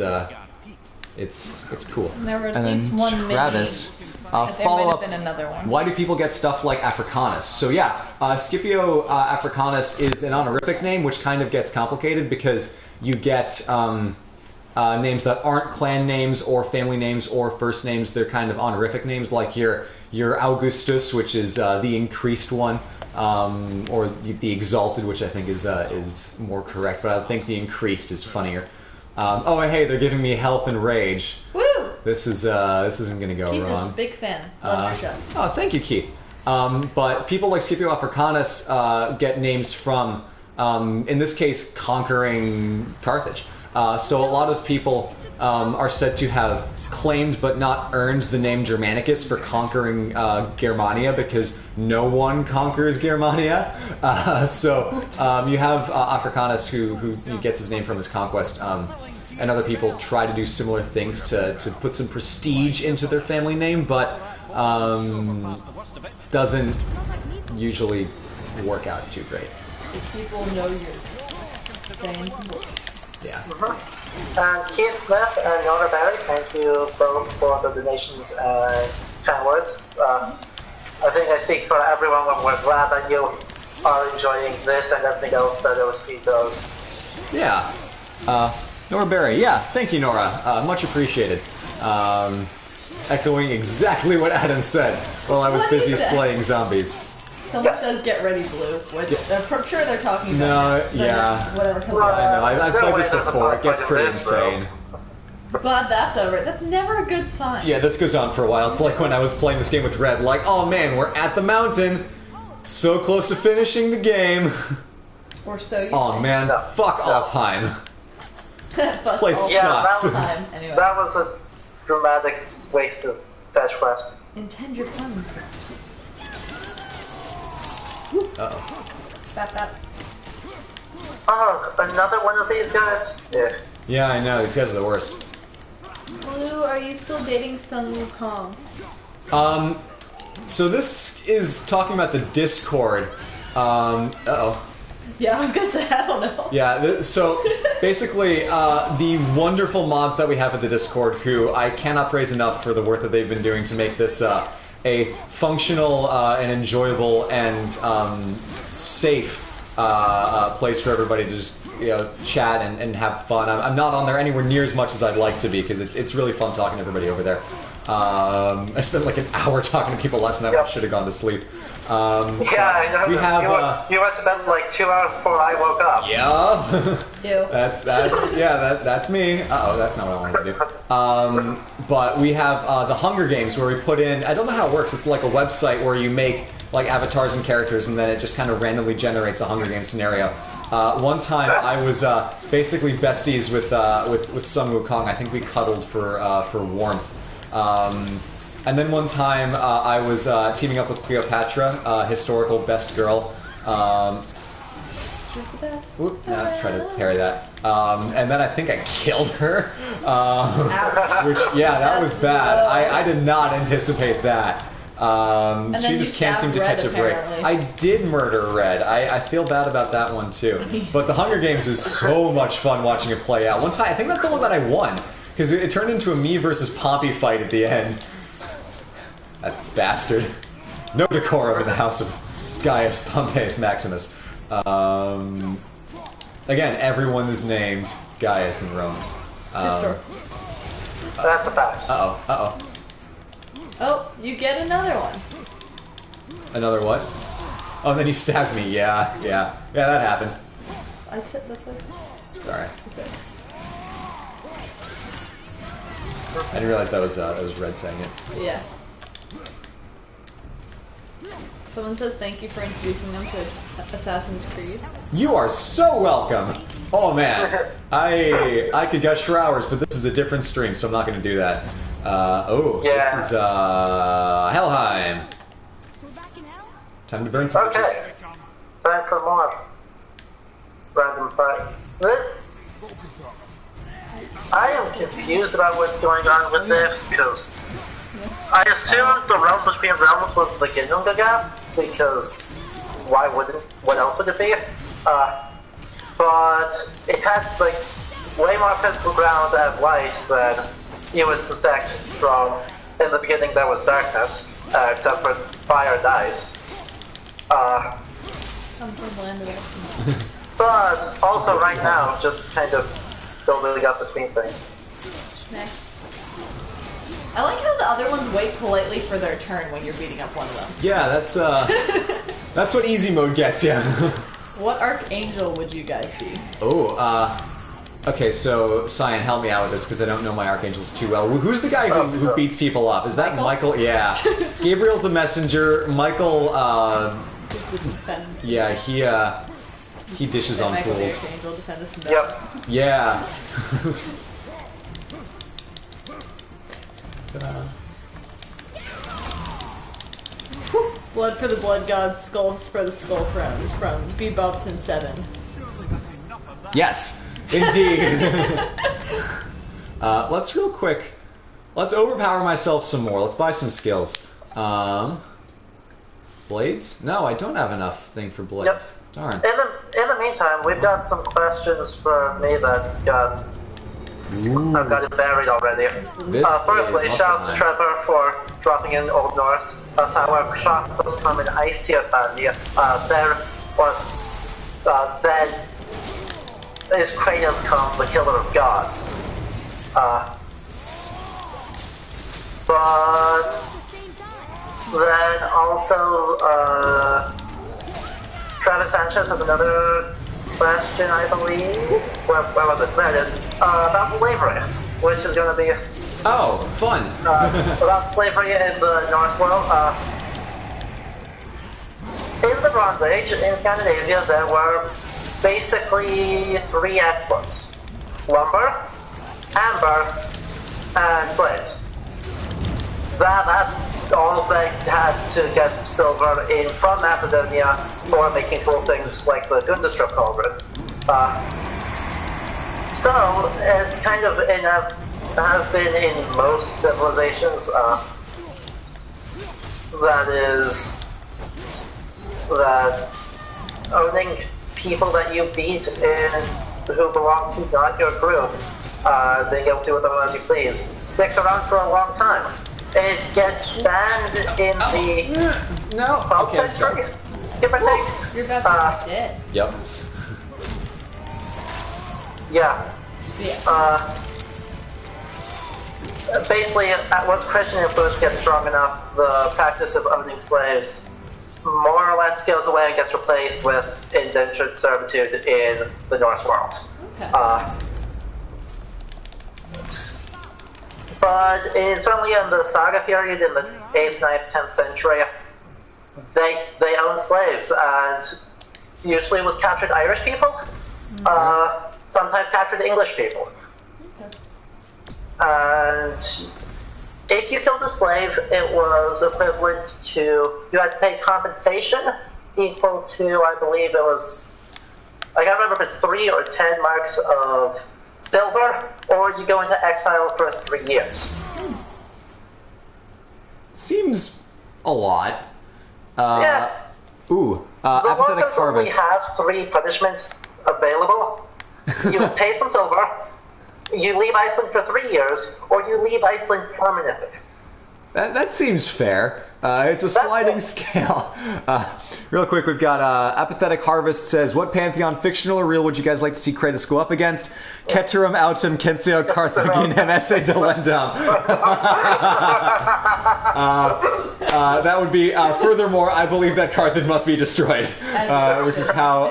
cool. And there were at and least then one Travis, there follow might up. have been another one. Why do people get stuff like Africanus? So yeah, Scipio Africanus is an honorific name, which kind of gets complicated because you get names that aren't clan names or family names or first names. They're kind of honorific names, like your Augustus, which is the increased one, or the exalted, which I think is more correct. But I think the increased is funnier. Oh, hey, they're giving me health and rage. Woo! This isn't gonna go Keith wrong. is a big fan. Love your show. Oh, thank you, Keith. But people like Scipio Africanus get names from, in this case, conquering Carthage. So a lot of people are said to have claimed but not earned the name Germanicus for conquering Germania, because no one conquers Germania. So you have Africanus who gets his name from his conquest. And other people try to do similar things to put some prestige into their family name, but doesn't usually work out too great. People know you're saying some bullshit. Yeah. And Keith Smith and Nora Barry, thank you both for the donations and kind words. I think I speak for everyone when we're glad that you are enjoying this and everything else that OSP does. Yeah. Nora Barry, yeah, thank you, Nora. Much appreciated. Echoing exactly what Adam said while I was busy slaying zombies. Someone says get ready, Blue. Which I'm sure they're talking about. Whatever comes out. I know, I've played this before. It gets pretty insane. Glad that's over. That's never a good sign. Yeah, this goes on for a while. It's like when I was playing this game with Red, like, oh man, we're at the mountain. So close to finishing the game. Or so you Oh think. man, fuck Alfheim. This place sucks. Anyway. That was a dramatic waste of fetch quest. Intend your funds. Uh-oh. Bap. Oh, another one of these guys? Yeah. Yeah, I know, these guys are the worst. Blue, are you still dating Sun Wukong? So this is talking about the Discord. Uh-oh. Yeah, I was gonna say, I don't know. Yeah, so basically, the wonderful mods that we have at the Discord, who I cannot praise enough for the work that they've been doing to make this a functional and enjoyable and safe place for everybody to just chat and have fun. I'm not on there anywhere near as much as I'd like to be, because it's really fun talking to everybody over there. I spent like an hour talking to people last night when I should have gone to sleep. Yeah, I know. We have, you went to bed like 2 hours before I woke up. Yeah. Ew. That's that's me. Uh-oh, that's not what I wanted to do. But we have the Hunger Games, where we put in, I don't know how it works, it's like a website where you make like avatars and characters, and then it just kind of randomly generates a Hunger Games scenario. One time I was basically besties with Sun Wukong. I think we cuddled for warmth. And then one time I was teaming up with Cleopatra, historical best girl. She's the best. Try to parry that. And then I think I killed her. Which, yeah, that was bad. I did not anticipate that. She just can't seem to catch a break. I did murder Red. I feel bad about that one too. But the Hunger Games is so much fun watching it play out. One time, I think that's the one that I won, because it turned into a me versus Poppy fight at the end. That bastard. No decorum in the house of Gaius Pompeius Maximus. Again, everyone is named Gaius in Rome. Historical. That's a fact. Uh-oh. Oh, you get another one. Another what? Oh, then you stabbed me. Yeah, that happened. I said that's what. Sorry. Okay. I didn't realize that was Red saying it. Yeah. Someone says thank you for introducing them to Assassin's Creed. You are so welcome! Oh man, I could gush for hours, but this is a different stream, so I'm not going to do that. Yeah. This is Helheim. We're back in hell? Time to burn some witches. Okay. Time for more random fight. I am confused about what's going on with this, because I assumed the Realms Between Realms was the Ginnungagap, because what else would it be? But it had, like, way more physical ground and light than you would suspect from, in the beginning there was darkness, except for fire dies. I'm from the land of action. But also right now, just kind of building up between things. Nah. I like how the other ones wait politely for their turn when you're beating up one of them. Yeah, that's what easy mode gets you. What archangel would you guys be? Okay, so Cyan, help me out with this because I don't know my archangels too well. Who's the guy who beats people up? Is that Michael? Yeah. Gabriel's the messenger. Michael, yeah, he dishes on Michael the fools. archangel defend us in Yep. battle. Yeah. Blood for the blood gods, skulls for the skull crowns from Bebubs and 7. Surely that's enough of that. Yes, indeed. Let's real quick. Let's overpower myself some more. Let's buy some skills. Blades? No, I don't have enough thing for blades. Yep. Darn. In the meantime, we've got some questions for me that I've got it buried already. This Firstly, is shouts to Muspelheim. Trevor for dropping in Old Norse. However, shots come in Iceopania. Then is Kratos come, the killer of gods. But then also, Travis Sanchez has another question, I believe. Where was it? There it is. About slavery, which is going to be Oh, fun. about slavery in the Norse world. In the Bronze Age, in Scandinavia, there were basically 3 exports: lumber, amber, and slaves. That's all they had to get silver in from Macedonia for making cool things like the Gundestrup cauldron. So it's kind of has been in most civilizations. That owning people that you beat and who belong to not your group, being able to do with them as you please, sticks around for a long time. It gets banned in the No. 12th Okay, century, sorry. give or take. You're about to be dead. Yep. Yeah. Yeah. Basically, once Christian influence gets strong enough, the practice of owning slaves more or less goes away and gets replaced with indentured servitude in the Norse world. Okay. But certainly in the saga period, in the 8th, 9th, 10th century, they owned slaves, and usually it was captured Irish people, sometimes captured English people. Okay. And if you killed a slave, it was equivalent to, you had to pay compensation equal to, I believe it was, I can't remember if it's 3 or 10 marks of silver, or you go into exile for 3 years. Seems a lot. Yeah. Ooh. The Apathetic locals only harvest. have 3 punishments available. You pay some silver, you leave Iceland for 3 years, or you leave Iceland permanently. That seems fair. It's a sliding scale. Real quick, we've got Apathetic Harvest says, what pantheon, fictional or real, would you guys like to see Kratos go up against? Keterum, Autumn, Kenseo, Carthaginian, MSA, Delendam. That would be, furthermore, I believe that Carthage must be destroyed. Which is how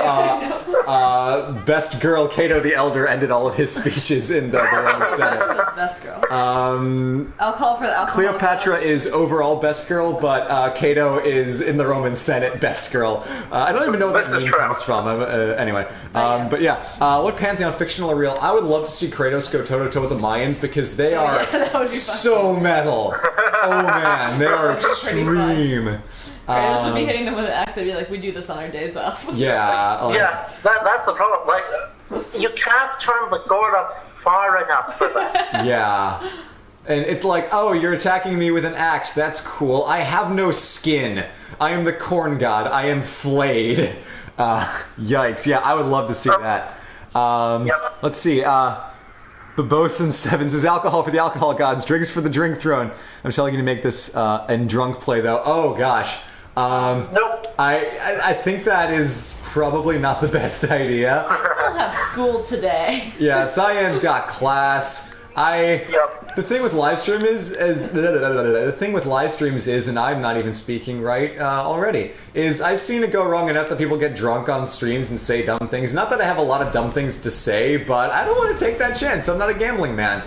Best Girl Cato the Elder ended all of his speeches in the Roman Senate. Best girl. I'll call for that. Cleopatra is overall best girl, but Cato is in the Roman Senate best girl. I don't even know where that name comes from. Anyway, but yeah, what pantheon, fictional or real? I would love to see Kratos go toe-to-toe with the Mayans because they are so metal. Oh man, they are extreme. Kratos would be hitting them with an axe. They'd be like, "We do this on our days off." Yeah. That's the problem. Like, you can't turn the gourd up far enough for that. Yeah. And it's like, oh, you're attacking me with an axe. That's cool. I have no skin. I am the corn god. I am flayed. Yikes. Yeah, I would love to see that. Let's see. The Bosun 7 says, alcohol for the alcohol gods, drinks for the drink throne. I'm telling you to make this and drunk play, though. Oh, gosh. Nope. I think that is probably not the best idea. I still have school today. Yeah, Cyan's got class. The thing with live stream the thing with live streams is, and I'm not even speaking right already, is I've seen it go wrong enough that people get drunk on streams and say dumb things. Not that I have a lot of dumb things to say, but I don't want to take that chance. I'm not a gambling man.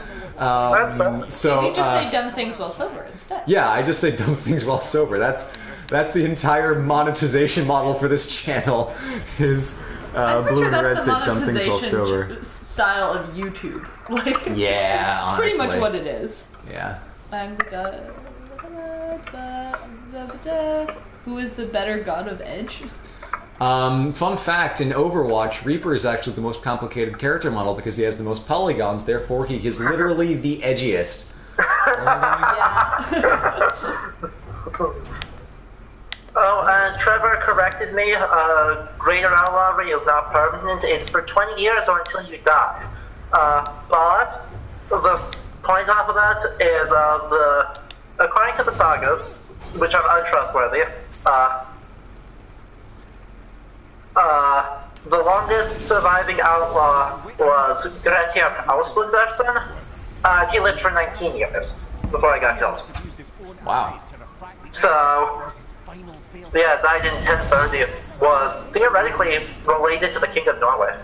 So you just say dumb things while sober instead. Yeah, I just say dumb things while sober. That's the entire monetization model for this channel. Is Blue and Red say dumb things while sober. Style of YouTube. Like, yeah, it's honestly. pretty much what it is. Yeah. I'm the god. Who is the better god of Edge? Fun fact, in Overwatch, Reaper is actually the most complicated character model because he has the most polygons, therefore he is literally the edgiest. Oh, and Trevor corrected me. Greater outlawry is not permanent. It's for 20 years or until you die. But the point off of that is according to the sagas, which are untrustworthy, the longest surviving outlaw was Grettir Ausbunderson. He lived for 19 years before he got killed. Wow. So, yeah, died in 1030, was theoretically related to the King of Norway.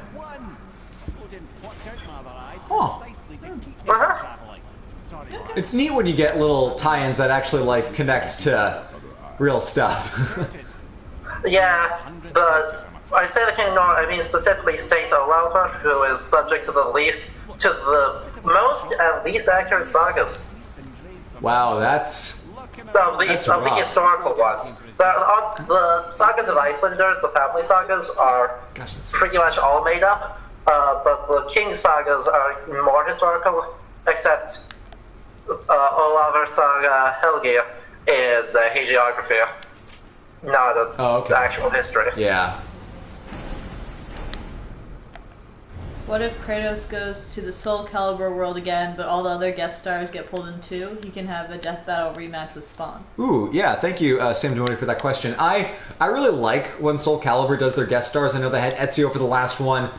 Huh. Uh-huh. It's neat when you get little tie-ins that actually, like, connect to real stuff. Yeah, I say the King of Norway, I mean specifically Saint Olafur, who is subject to the most and least accurate sagas. Wow, that's Of the historical ones. The sagas of Icelanders, the family sagas, are pretty much all made up, but the King sagas are more historical, except Olavur Saga Helgi is hagiography, not actual history. Yeah. What if Kratos goes to the Soul Calibur world again, but all the other guest stars get pulled in too? He can have a death battle rematch with Spawn. Ooh, yeah, thank you, Sam Demoni, for that question. I really like when Soul Calibur does their guest stars. I know they had Ezio for the last one.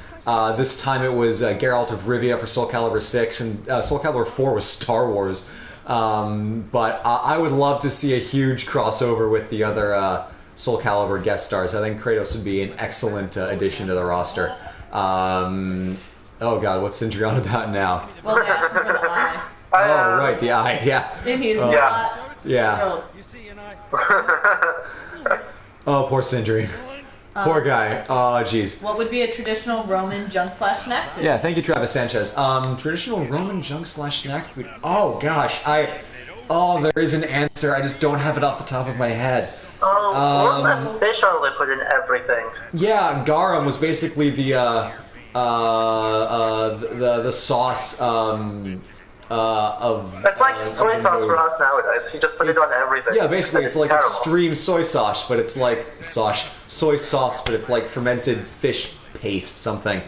This time it was Geralt of Rivia for Soul Calibur 6, and Soul Calibur 4 was Star Wars. But I would love to see a huge crossover with the other Soul Calibur guest stars. I think Kratos would be an excellent addition to the roster. Oh god, what's Sindri on about now? Well, they asked for the eye. Oh, right, the eye, yeah. And he's not thrilled. Oh, poor Sindri. Poor guy. Oh, jeez. What would be a traditional Roman junk/snack food? Yeah, thank you, Travis Sanchez. Traditional Roman junk/snack food. Oh gosh, there is an answer. I just don't have it off the top of my head. What was that fish oil they put in everything? Yeah, garum was basically the sauce. It's like soy sauce for us nowadays. You just put it on everything. Yeah, basically, it's like terrible. extreme soy sauce, but it's like soy sauce, but it's like fermented fish paste something.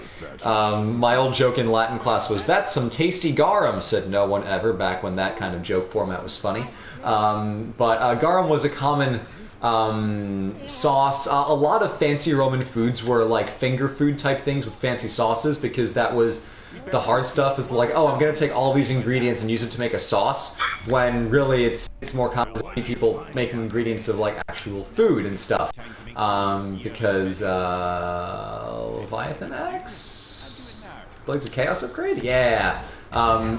My old joke in Latin class was, "That's some tasty garum," said no one ever back when that kind of joke format was funny. But garum was a common sauce. A lot of fancy Roman foods were like finger food type things with fancy sauces, because that was the hard stuff. Is like, oh, I'm going to take all these ingredients and use it to make a sauce, when really it's more common to see people making ingredients of like actual food and stuff. Because Leviathan X? Blades of Chaos upgrade? Yeah.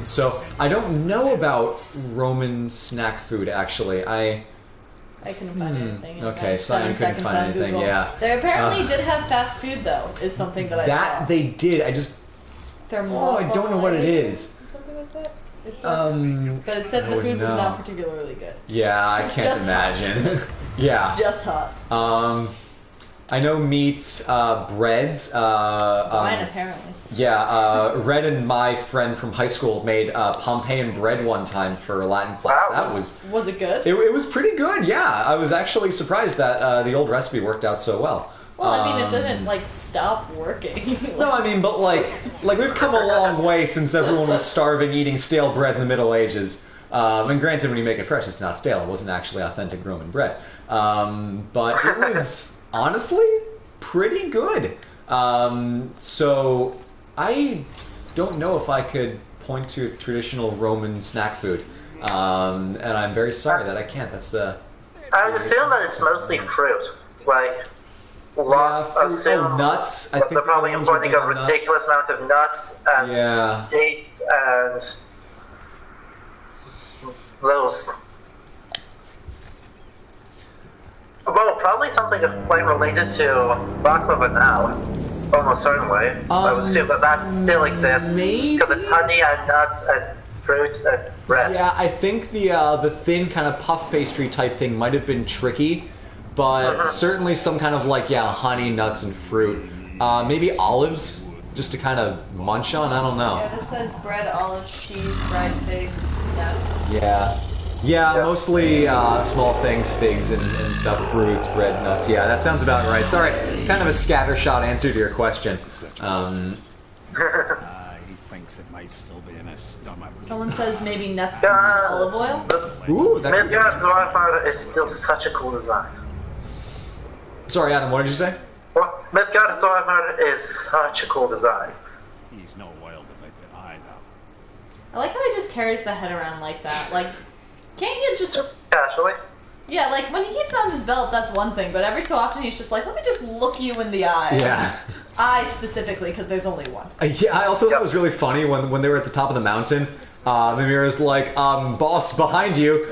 So I don't know about Roman snack food, actually. I couldn't find anything. Okay, Simon couldn't find anything, Google. yeah. They apparently did have fast food, though, is something that I saw. That they did, I just... Oh, I don't know what it is. Something like that? But it said the food was not particularly good. Yeah, I can't imagine. Yeah. Just hot. I know meats, breads. Mine, apparently. Yeah, Red and my friend from high school made Pompeian bread one time for Latin class. That Was it good? It was pretty good, yeah. I was actually surprised that the old recipe worked out so well. Well, I mean, it didn't, like, stop working. No, I mean, but, like, we've come a long way since everyone was starving, eating stale bread in the Middle Ages. And granted, when you make it fresh, it's not stale. It wasn't actually authentic Roman bread. But it was, honestly, pretty good. So, I don't know if I could point to a traditional Roman snack food. And I'm very sorry that I can't. That's the... I would assume that it's mostly fruit. Like... nuts. I think they're probably the ones were importing a big on ridiculous amount of nuts and date and those. Well, probably something quite related to baklava now, almost certainly. I would assume that still exists because it's honey and nuts and fruits and bread. Yeah, I think the thin kind of puff pastry type thing might have been tricky. But certainly some kind of like, honey, nuts, and fruit. Maybe olives, just to kind of munch on, I don't know. Yeah, this says bread, olives, cheese, fried figs, nuts. Yeah, mostly small things, figs and stuff, fruits, bread, nuts. Yeah, that sounds about right. Sorry, kind of a scattershot answer to your question. He thinks it might still be in his stomach. Someone says maybe nuts with olive oil. Ooh, that could be Midgard's is still such a cool design. Sorry, Adam, what did you say? Well, Midgard's is such a cool design. He's no wild about it either. I like how he just carries the head around like that. Like, can't you just... Casually. Yeah, like, when he keeps on his belt, that's one thing, but every so often he's just like, let me just look you in the eye. Yeah. Eye specifically, because there's only one. Yeah, I also thought it was really funny when they were at the top of the mountain. Mimira's like, boss, behind you,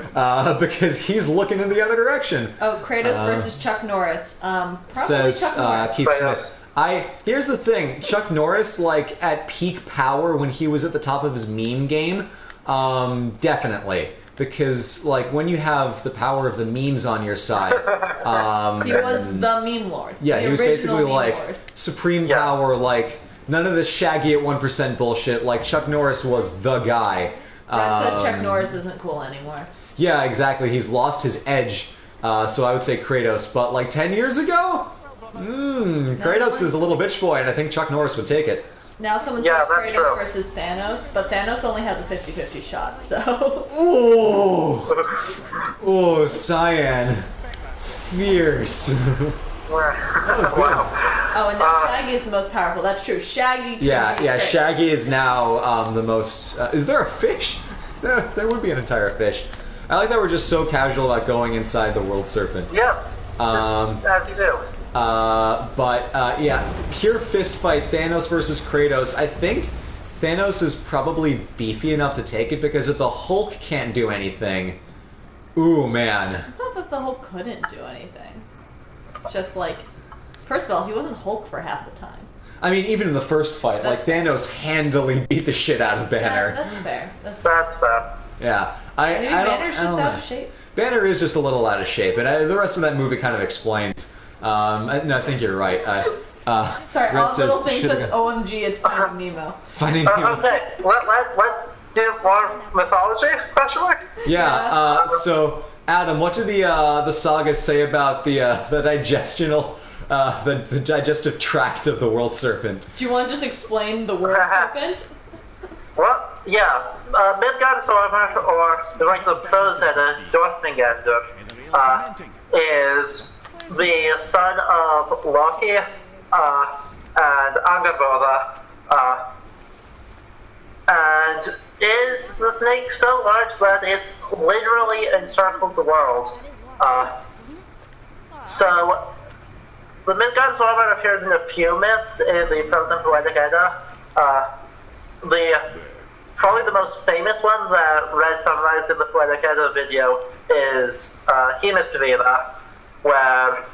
because he's looking in the other direction. Oh, Kratos versus Chuck Norris. Probably Says Chuck Norris. Keith Smith. Here's the thing, Chuck Norris, like, at peak power when he was at the top of his meme game, definitely. Because, like, when you have the power of the memes on your side... he was the meme lord. Yeah, he was basically, like, lord. supreme power, like... None of this Shaggy at 1% bullshit. Like, Chuck Norris was the guy. That says Chuck Norris isn't cool anymore. Yeah, exactly. He's lost his edge. So I would say Kratos. But, like, 10 years ago? Kratos is a little bitch boy, and I think Chuck Norris would take it. Now someone says Kratos versus Thanos, but Thanos only has a 50-50 shot, so... Oh, Cyan. Fierce. That was good. Oh, and now Shaggy is the most powerful. That's true. Shaggy. Yeah. Shaggy is now the most. Is there a fish? There would be an entire fish. I like that we're just so casual about going inside the World Serpent. Yeah. As you do. But pure fist fight, Thanos versus Kratos. I think Thanos is probably beefy enough to take it because if the Hulk can't do anything, ooh man. It's not that the Hulk couldn't do anything. It's just like. First of all, he wasn't Hulk for half the time. I mean, even in the first fight, like, Thanos handily beat the shit out of Banner. Yeah, that's fair. That's fair. Yeah. Maybe Banner's just out of shape. Banner is just a little out of shape, and the rest of that movie kind of explains. I think you're right. Sorry, all little thing says, OMG, it's Finding Nemo. Finding Nemo. Okay, let's Do more mythology? Question mark? Yeah. So Adam, what did the sagas say about the digestional, the digestive tract of the world serpent? Do you want to just explain the word serpent? Well, yeah. Midgard's armor, or the ranks of Prozetta, Dorthingander, is the son of Loki and Angerboda, and is a snake so large that it literally encircled the world. So, the Midgard's armor appears in a few myths in the Frozen Poetic Edda. Probably the most famous one that read summarized in the Poetic Edda video is Hemisphere, where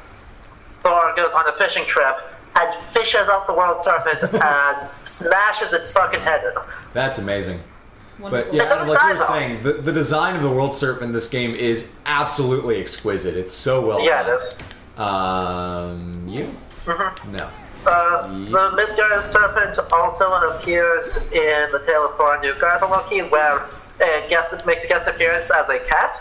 Thor goes on a fishing trip and fishes up the world serpent and smashes its fucking head in. That's amazing. Wonderful. But yeah, like you were saying, the design of the world serpent in this game is absolutely exquisite. It's so well done. Yeah, it is. You? Mm-hmm. No. The Midgard serpent also appears in the Tale of Thor and Newgard Loki, where it makes a guest appearance as a cat.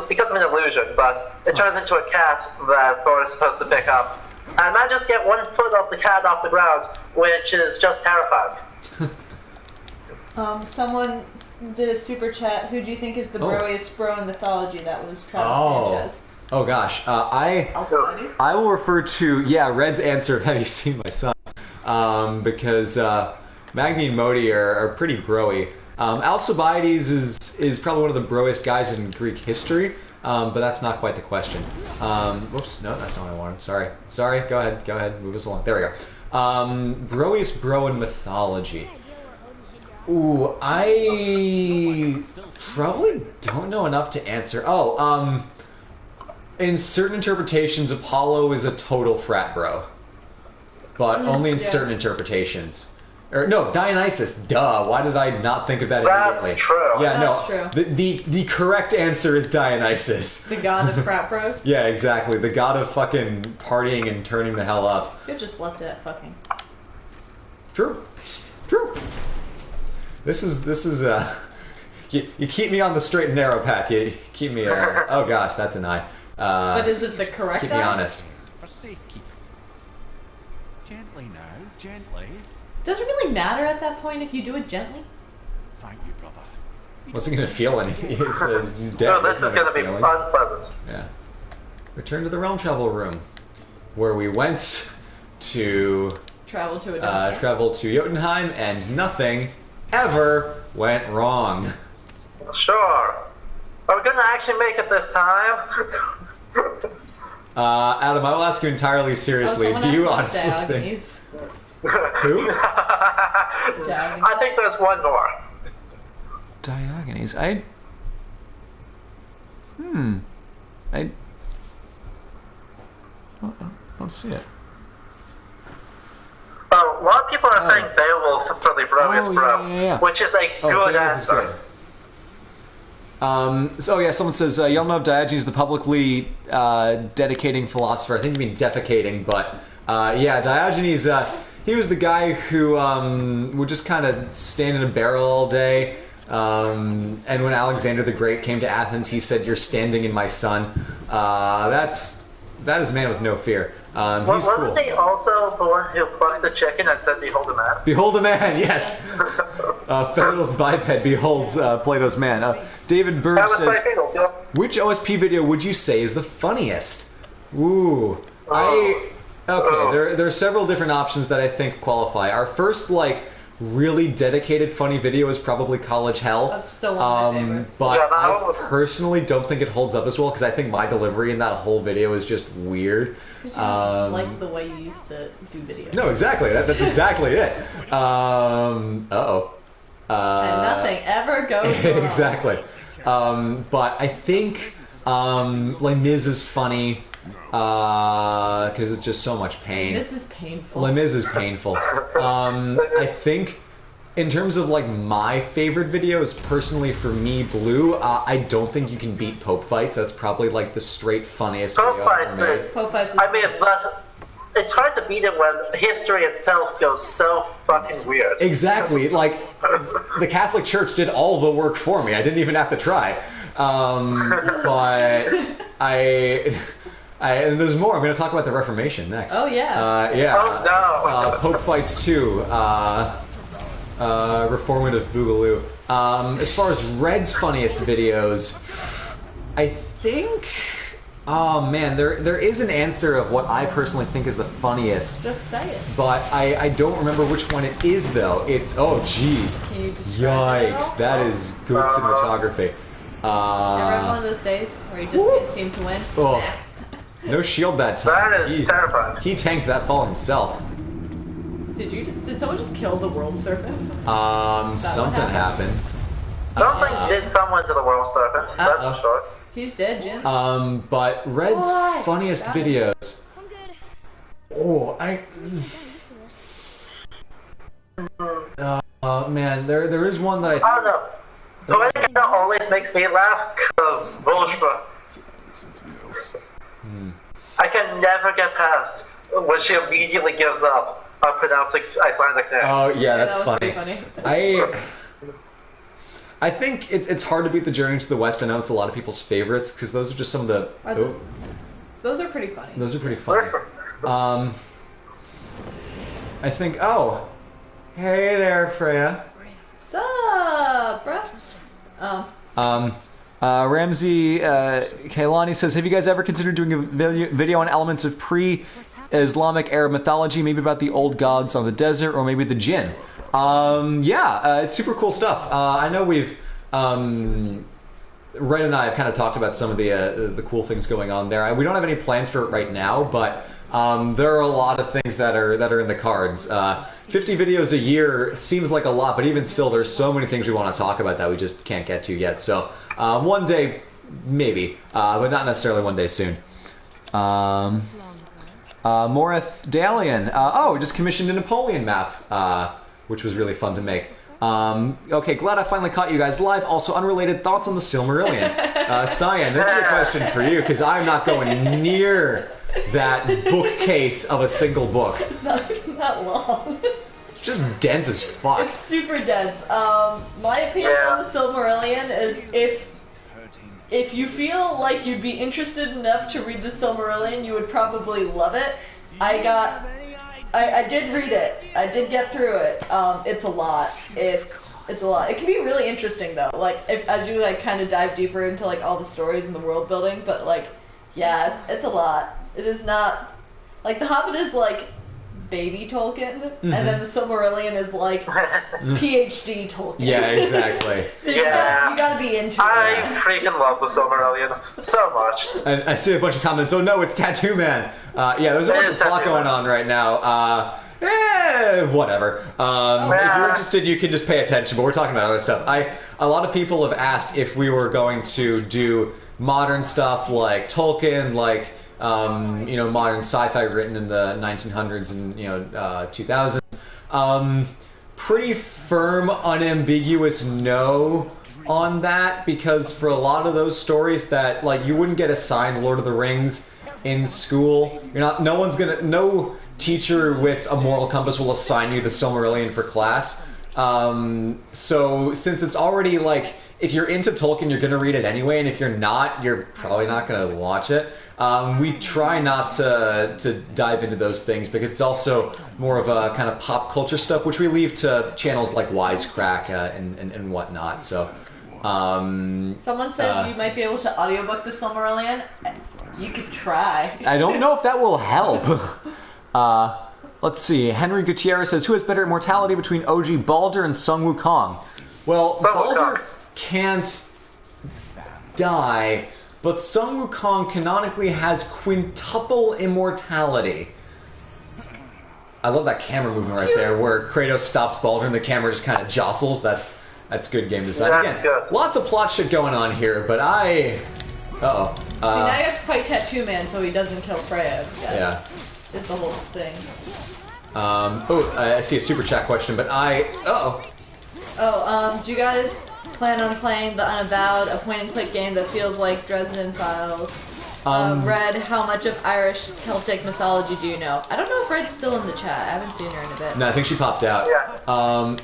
Because of an illusion, but it turns into a cat that Thor is supposed to pick up. And I just get 1 foot of the cat off the ground, which is just terrifying. Someone did a super chat. Who do you think is the broiest bro in mythology? That was Travis Sanchez. Oh gosh, I will refer to Red's answer. Have you seen my son? Because Magni and Modi are pretty broy. Alcibiades is probably one of the broiest guys in Greek history, but that's not quite the question. Whoops, no, that's not what I wanted. Sorry. Go ahead, move us along. There we go. Broiest bro in mythology. Ooh, I probably don't know enough to answer. In certain interpretations, Apollo is a total frat bro, but only in certain interpretations. Or no, Dionysus. Duh. Why did I not think of that immediately? That's true. Yeah, That's true. The correct answer is Dionysus. The god of frat bros? Yeah, exactly. The god of fucking partying and turning the hell up. You just left it at fucking. True. This is you keep me on the straight and narrow path. You keep me. Oh gosh, that's an eye. But is it the correct? Keep me honest. For safekeeping. Gently now, gently. Does it really matter at that point if you do it gently? Thank you, brother. What's he gonna feel when he's dead? No, this is gonna be unpleasant. Yeah. Return to the realm travel room, where we went to Travel to Jotunheim, and nothing ever went wrong. Sure. Are we gonna actually make it this time? Adam, I will ask you entirely seriously. Do you honestly think? Who? I think there's one more. Diogenes. I don't see it. Oh, a lot of people are saying Beowulf for the broiest bro, yeah. which is a good answer. Someone says, y'all know Diogenes, the publicly dedicating philosopher. I think you mean defecating, but Diogenes, he was the guy who would just kind of stand in a barrel all day. And when Alexander the Great came to Athens, he said, "You're standing in my sun." That is a man with no fear. He's cool. Wasn't he also the one who plucked the chicken and said, "Behold a man"? Behold a man, yes. Phaedrus biped beholds Plato's man. David Bird says, which OSP video would you say is the funniest? Ooh. There are several different options that I think qualify. Our first, really dedicated funny video is probably College Hell. That's still one of my favorites. But I personally don't think it holds up as well, because I think my delivery in that whole video is just weird. Because you like the way you used to do videos. No, exactly. That's exactly it. And nothing ever goes wrong. Exactly. But I think Les Mis is funny because it's just so much pain. This is painful. Les Mis is painful. I think in terms of my favorite videos, personally for me, Blue, I don't think you can beat Pope Fights. That's probably the straight funniest Pope video I've Fights ever made. is. Pope Fights. I mean, it's hard to beat it when history itself goes so fucking weird. Exactly. Like, the Catholic Church did all the work for me. I didn't even have to try. But and there's more. I'm going to talk about the Reformation next. Oh, yeah. Yeah. Oh, no. Pope Fights 2. Reformative Boogaloo. As far as Red's funniest videos, I think... Oh, man, there is an answer of what I personally think is the funniest. Just say it. But I don't remember which one it is, though. It's... Oh, jeez. Can you describe it at Yikes, all? that is good cinematography. Ever have one of those days where you just didn't seem to win? Oh, no shield that time. That is terrifying. He tanked that fall himself. Did someone just kill the world serpent? Something happened. Something did someone to the world serpent, that's for sure. He's dead, Jim. But Red's What? funniest Got it. videos. I'm good. Oh, I'm used to this. man, there is one that I... I don't know. The way it always makes me laugh, because bullshit. I can never get past when she immediately gives up on pronouncing Icelandic names. Oh, yeah, that's that was funny. pretty funny. I think it's hard to beat the Journey to the West. I know it's a lot of people's favorites, because those are just some of the... Those are pretty funny. Those are pretty funny. I think... Oh. Hey there, Freya. Sup, bruh? Oh. Ramsey Kailani says, have you guys ever considered doing a video on elements of pre-Islamic Arab mythology, maybe about the old gods on the desert, or maybe the jinn? Yeah, it's super cool stuff. I know we've... Red and I have kind of talked about some of the cool things going on there. We don't have any plans for it right now, but there are a lot of things that are in the cards. 50 videos a year seems like a lot, but even still, there's so many things we want to talk about that we just can't get to yet. So one day, maybe, but not necessarily one day soon. Morith Dalian. We just commissioned a Napoleon map, which was really fun to make. Okay, glad I finally caught you guys live. Also, unrelated thoughts on the Silmarillion. Cyan, this is a question for you, because I'm not going near that bookcase of a single book. Not long. It's just dense as fuck. It's super dense. My opinion on the Silmarillion is if you feel like you'd be interested enough to read the Silmarillion, you would probably love it. I did read it. I did get through it. It's a lot. It's a lot. It can be really interesting though. Like as you like kind of dive deeper into like all the stories and the world building. But like, yeah, it's a lot. It is not like The Hobbit is like baby Tolkien, and then the Silmarillion is like PhD Tolkien. Yeah, exactly. So you gotta be into I it. freaking love the Silmarillion so much. And I see a bunch of comments. Oh no, it's Tattoo Man. Yeah, there's a bunch of plot going on right now. Whatever. If you're interested, you can just pay attention. But we're talking about other stuff. A lot of people have asked if we were going to do modern stuff like Tolkien, like modern sci-fi written in the 1900s and 2000s. Pretty firm, unambiguous no on that, because for a lot of those stories that like you wouldn't get assigned Lord of the Rings in school. No teacher with a moral compass will assign you the Silmarillion for class. So since it's already like, if you're into Tolkien, you're going to read it anyway, and if you're not, you're probably not going to watch it. We try not to dive into those things because it's also more of a kind of pop culture stuff, which we leave to channels like Wisecrack and whatnot. So, Someone said you might be able to audiobook the Silmarillion. You could try. I don't know if that will help. Let's see. Henry Gutierrez says, who has better immortality between OG Baldur and Sun Wukong? Well, Baldur can't die, but Sun Wukong canonically has quintuple immortality. I love that camera movement right there, where Kratos stops Baldur and the camera just kind of jostles. That's good game design. Again, lots of plot shit going on here, but Uh-oh. See, now you have to fight Tattoo Man so he doesn't kill Freya. Yeah. It's the whole thing. I see a super chat question, but do you guys plan on playing the Unavowed, a point-and-click game that feels like Dresden Files? Red, how much of Irish Celtic mythology do you know? I don't know if Red's still in the chat. I haven't seen her in a bit. No, I think she popped out. Yeah.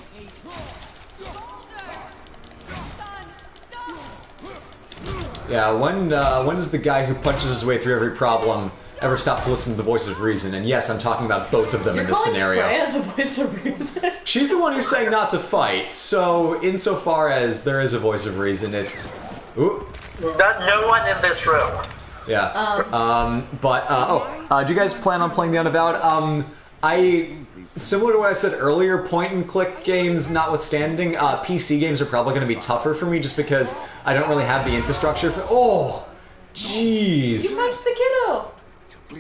Yeah, when does the guy who punches his way through every problem ever stop to listen to the voice of reason? And yes, I'm talking about both of them in this scenario. Freya the voice of reason. She's the one who's saying not to fight, so insofar as there is a voice of reason, it's... Ooh. No one in this room. Yeah. Do you guys plan on playing the Unavowed? Similar to what I said earlier, point-and-click games notwithstanding, PC games are probably going to be tougher for me just because I don't really have the infrastructure for... Oh! Jeez! You punched the kiddo!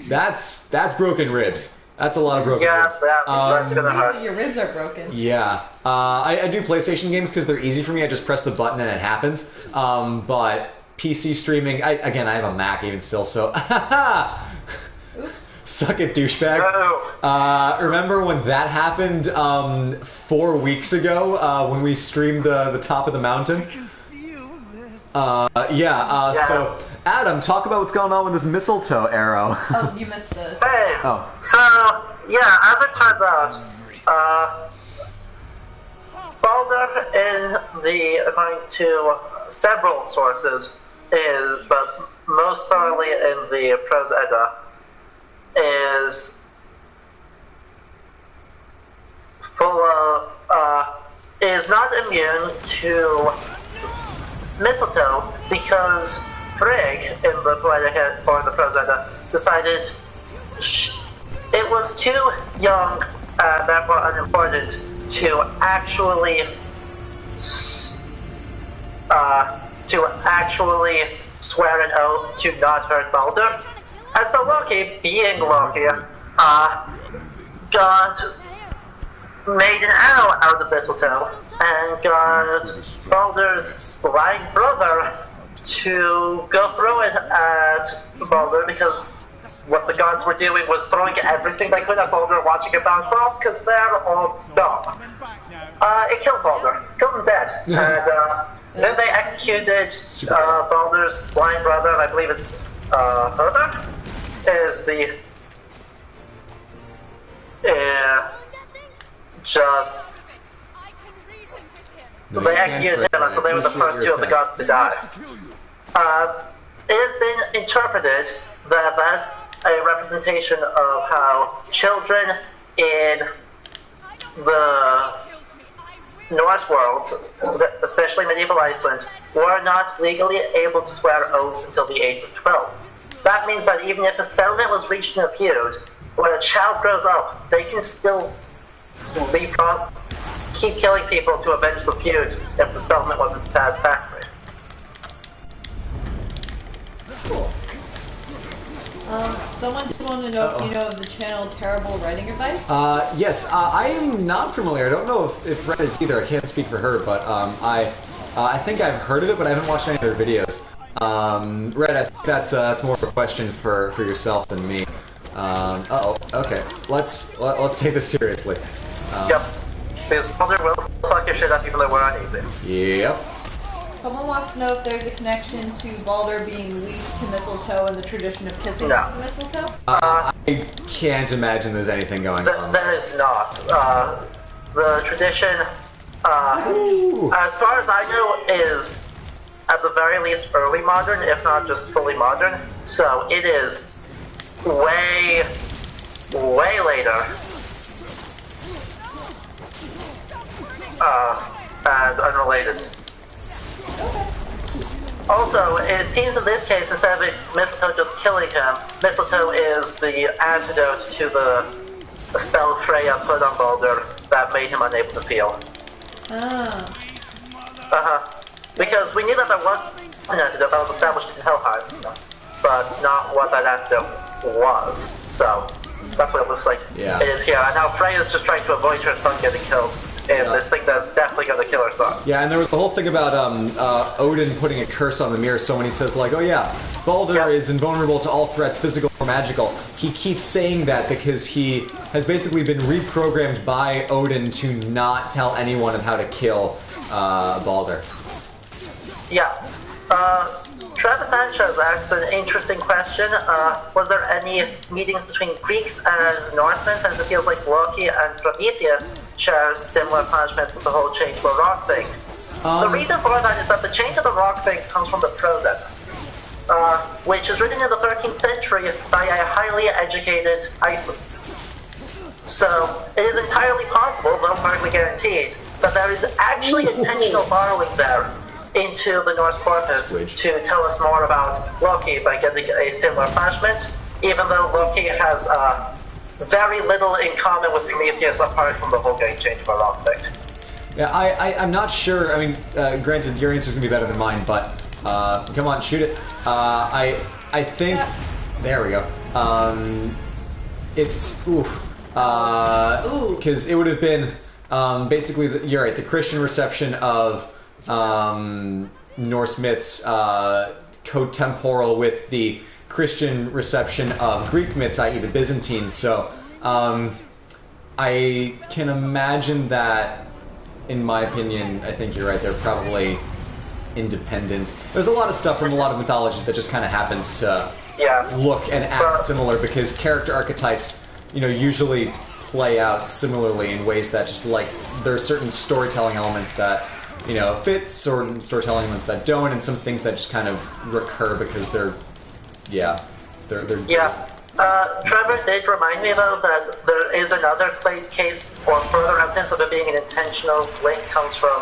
That's broken ribs. That's a lot of broken ribs. That's gonna hurt. Your ribs are broken. Yeah. I do PlayStation games because they're easy for me. I just press the button and it happens. But PC streaming... I have a Mac even still, so... Oops. Suck it, douchebag. No. Remember when that happened 4 weeks ago when we streamed the top of the mountain? So, Adam, talk about what's going on with this mistletoe arrow. Oh, you missed this. Hey. Oh. So, yeah, as it turns out, Baldur according to several sources, but most thoroughly in the Prose Edda, is is not immune to mistletoe because Frigg in the Poetic or the Prose Edda decided it was too young and therefore unimportant to actually swear an oath to not hurt Baldur. And so Loki, being Loki, got made an arrow out of mistletoe and got Baldur's blind brother to go throw it at Baldur because what the gods were doing was throwing everything they could at Baldur, watching it bounce off because they're all dumb. It killed Baldur, killed him dead, and then they executed Baldur's blind brother, and I believe it's Hertha. Is the they executed him, so they were the first two of the gods to die. It has been interpreted that that's a representation of how children in the Norse world, especially medieval Iceland, were not legally able to swear oaths until the age of 12. That means that even if a settlement was reached in a feud, when a child grows up, they can still keep killing people to avenge the feud if the settlement wasn't satisfactory. Cool. Someone did want to know if you know of the channel Terrible Writing Advice? Yes, I am not familiar. I don't know if Red is either. I can't speak for her, but I think I've heard of it, but I haven't watched any of their videos. Red, I think that's more of a question for yourself than me. Okay. Let's take this seriously. Yep. Because Baldur will fuck your shit up even though we're uneasy. Yep. Someone wants to know if there's a connection to Baldur being leased to mistletoe and the tradition of kissing the mistletoe? I can't imagine there's anything going on. There is not. The tradition, as far as I know, is at the very least early modern, if not just fully modern. So it is way later. And unrelated. Okay. Also, it seems in this case, instead of mistletoe just killing him, mistletoe is the antidote to the spell Freya put on Baldur that made him unable to feel. Because we knew that there was an antidote that was established in Helheim, but not what that antidote was. So, that's what it looks like it is here. And now Freya's just trying to avoid her son getting killed. And this thing that's definitely gonna kill her son. Yeah, and there was the whole thing about Odin putting a curse on the mirror, so when he says, like, oh yeah, Baldur is invulnerable to all threats, physical or magical, he keeps saying that because he has basically been reprogrammed by Odin to not tell anyone of how to kill Baldur. Yeah. Travis Sanchez asked an interesting question. Was there any meetings between Greeks and Norsemen, since it feels like Loki and Prometheus share similar punishments with the whole change to a rock thing? The reason for that is that the change of the rock thing comes from the prose epic, which is written in the 13th century by a highly educated Iceland. So it is entirely possible, though hardly guaranteed, that there is actually intentional borrowing there into the Norse corpus to tell us more about Loki by getting a similar punishment, even though Loki has very little in common with Prometheus apart from the whole getting changed of a rock thing. Yeah, I'm not sure. I mean, granted, your answer's gonna be better than mine, but come on, shoot it. I think there we go. It's because it would have been basically you're right. The Christian reception of Norse myths co-temporal with the Christian reception of Greek myths, i.e. the Byzantines. So I can imagine that, in my opinion, I think you're right, they're probably independent. There's a lot of stuff from a lot of mythologies that just kind of happens to look and act similar because character archetypes, usually play out similarly in ways that just there are certain storytelling elements that fit, certain storytelling elements that don't, and some things that just kind of recur because they're. Trevor did remind me though that there is another case or further evidence of it being an intentional link comes from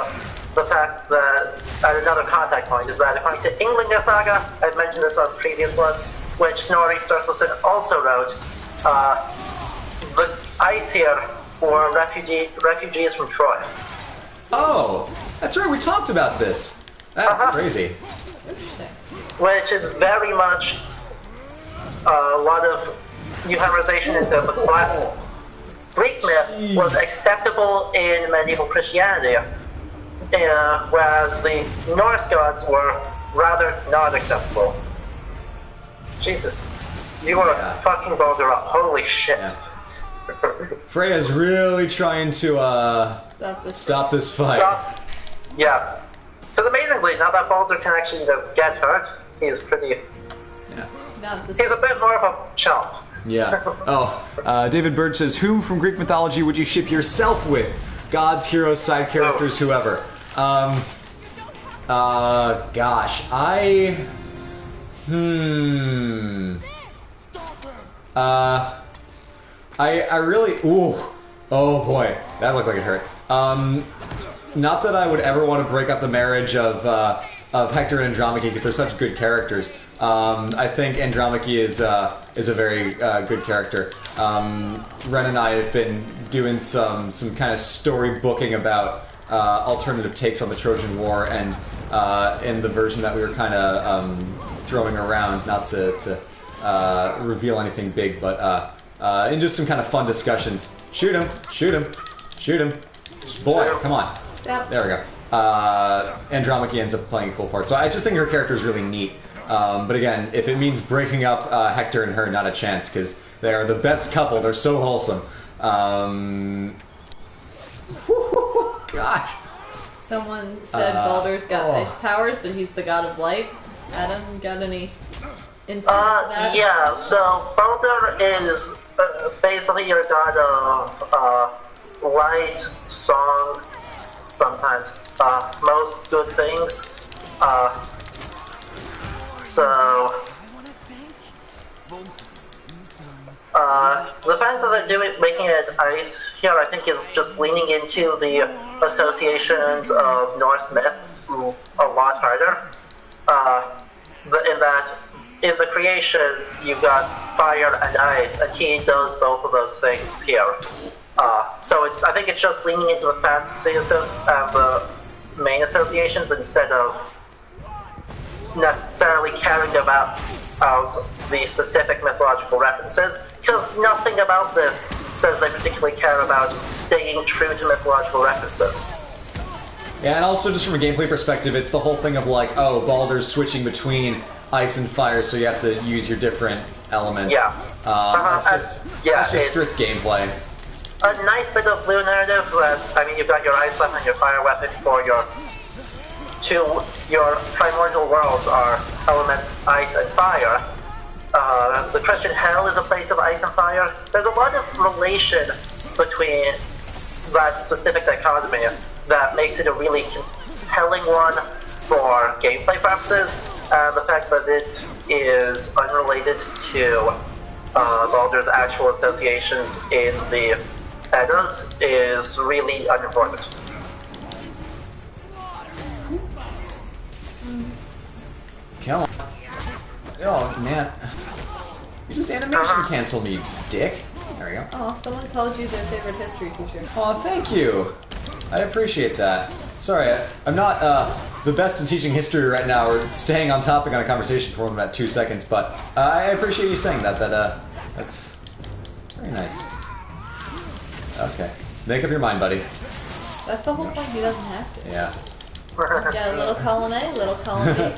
the fact that another contact point is that according to Englinga Saga, I've mentioned this on previous ones, which Snorri Sturluson also wrote, the Aesir were refugees from Troy. Oh, that's right, we talked about this. That's crazy. Interesting. Which is very much a lot of euhemerization into the Greek myth was acceptable in medieval Christianity, whereas the Norse gods were rather not acceptable. Jesus, you were fucking Baldur up. Holy shit. Yeah. Freya's really trying to stop this fight. Yeah. Because amazingly, now that Baldur can actually get hurt, he's pretty... Yeah. He's a bit more of a chump. Yeah. Oh, David Bird says, who from Greek mythology would you ship yourself with? Gods, heroes, side characters, whoever. Gosh, I really... Ooh. Oh boy, that looked like it hurt. Not that I would ever want to break up the marriage of Hector and Andromache because they're such good characters. I think Andromache is a very good character. Ren and I have been doing some kind of storybooking about alternative takes on the Trojan War, and in the version that we were kind of throwing around, not to reveal anything big, but in just some kind of fun discussions. Shoot him! Shoot him! Shoot him! Boy, come on. Stop. There we go. Andromache ends up playing a cool part. So I just think her character is really neat. But again, if it means breaking up Hector and her, not a chance, because they are the best couple. They're so wholesome. Gosh. Someone said Baldur's got nice powers, but he's the god of light. Adam, got any insight into that? Yeah, so Baldur is basically your god of light, song, sometimes most good things. So the fact that they're making it ice here, I think, is just leaning into the associations of Norse myth a lot harder. In that, in the creation, you've got fire and ice, and he does both of those things here. So I think it's just leaning into the fantasy and the main associations instead of necessarily caring about the specific mythological references, because nothing about this says they particularly care about staying true to mythological references. Yeah, and also just from a gameplay perspective, it's the whole thing of like, oh, Baldur's switching between ice and fire, so you have to use your different elements. Yeah. That's just strict gameplay. A nice bit of blue narrative. I mean, you've got your ice weapon and your fire weapon for your to your primordial worlds are elements ice and fire. The Christian hell is a place of ice and fire. There's a lot of relation between that specific dichotomy that makes it a really compelling one for gameplay purposes. The fact that it is unrelated to Baldur's actual associations in the Edders is really unimportant. Come on. Oh, man. You just animation cancel me, you dick. There we go. Oh, someone called you their favorite history teacher. Oh, thank you. I appreciate that. Sorry, I'm not the best in teaching history right now or staying on topic on a conversation for more than about 2 seconds, but I appreciate you saying that. That's very nice. Okay. Make up your mind, buddy. That's the whole point, he doesn't have to. Yeah. Got a little column A, little column B.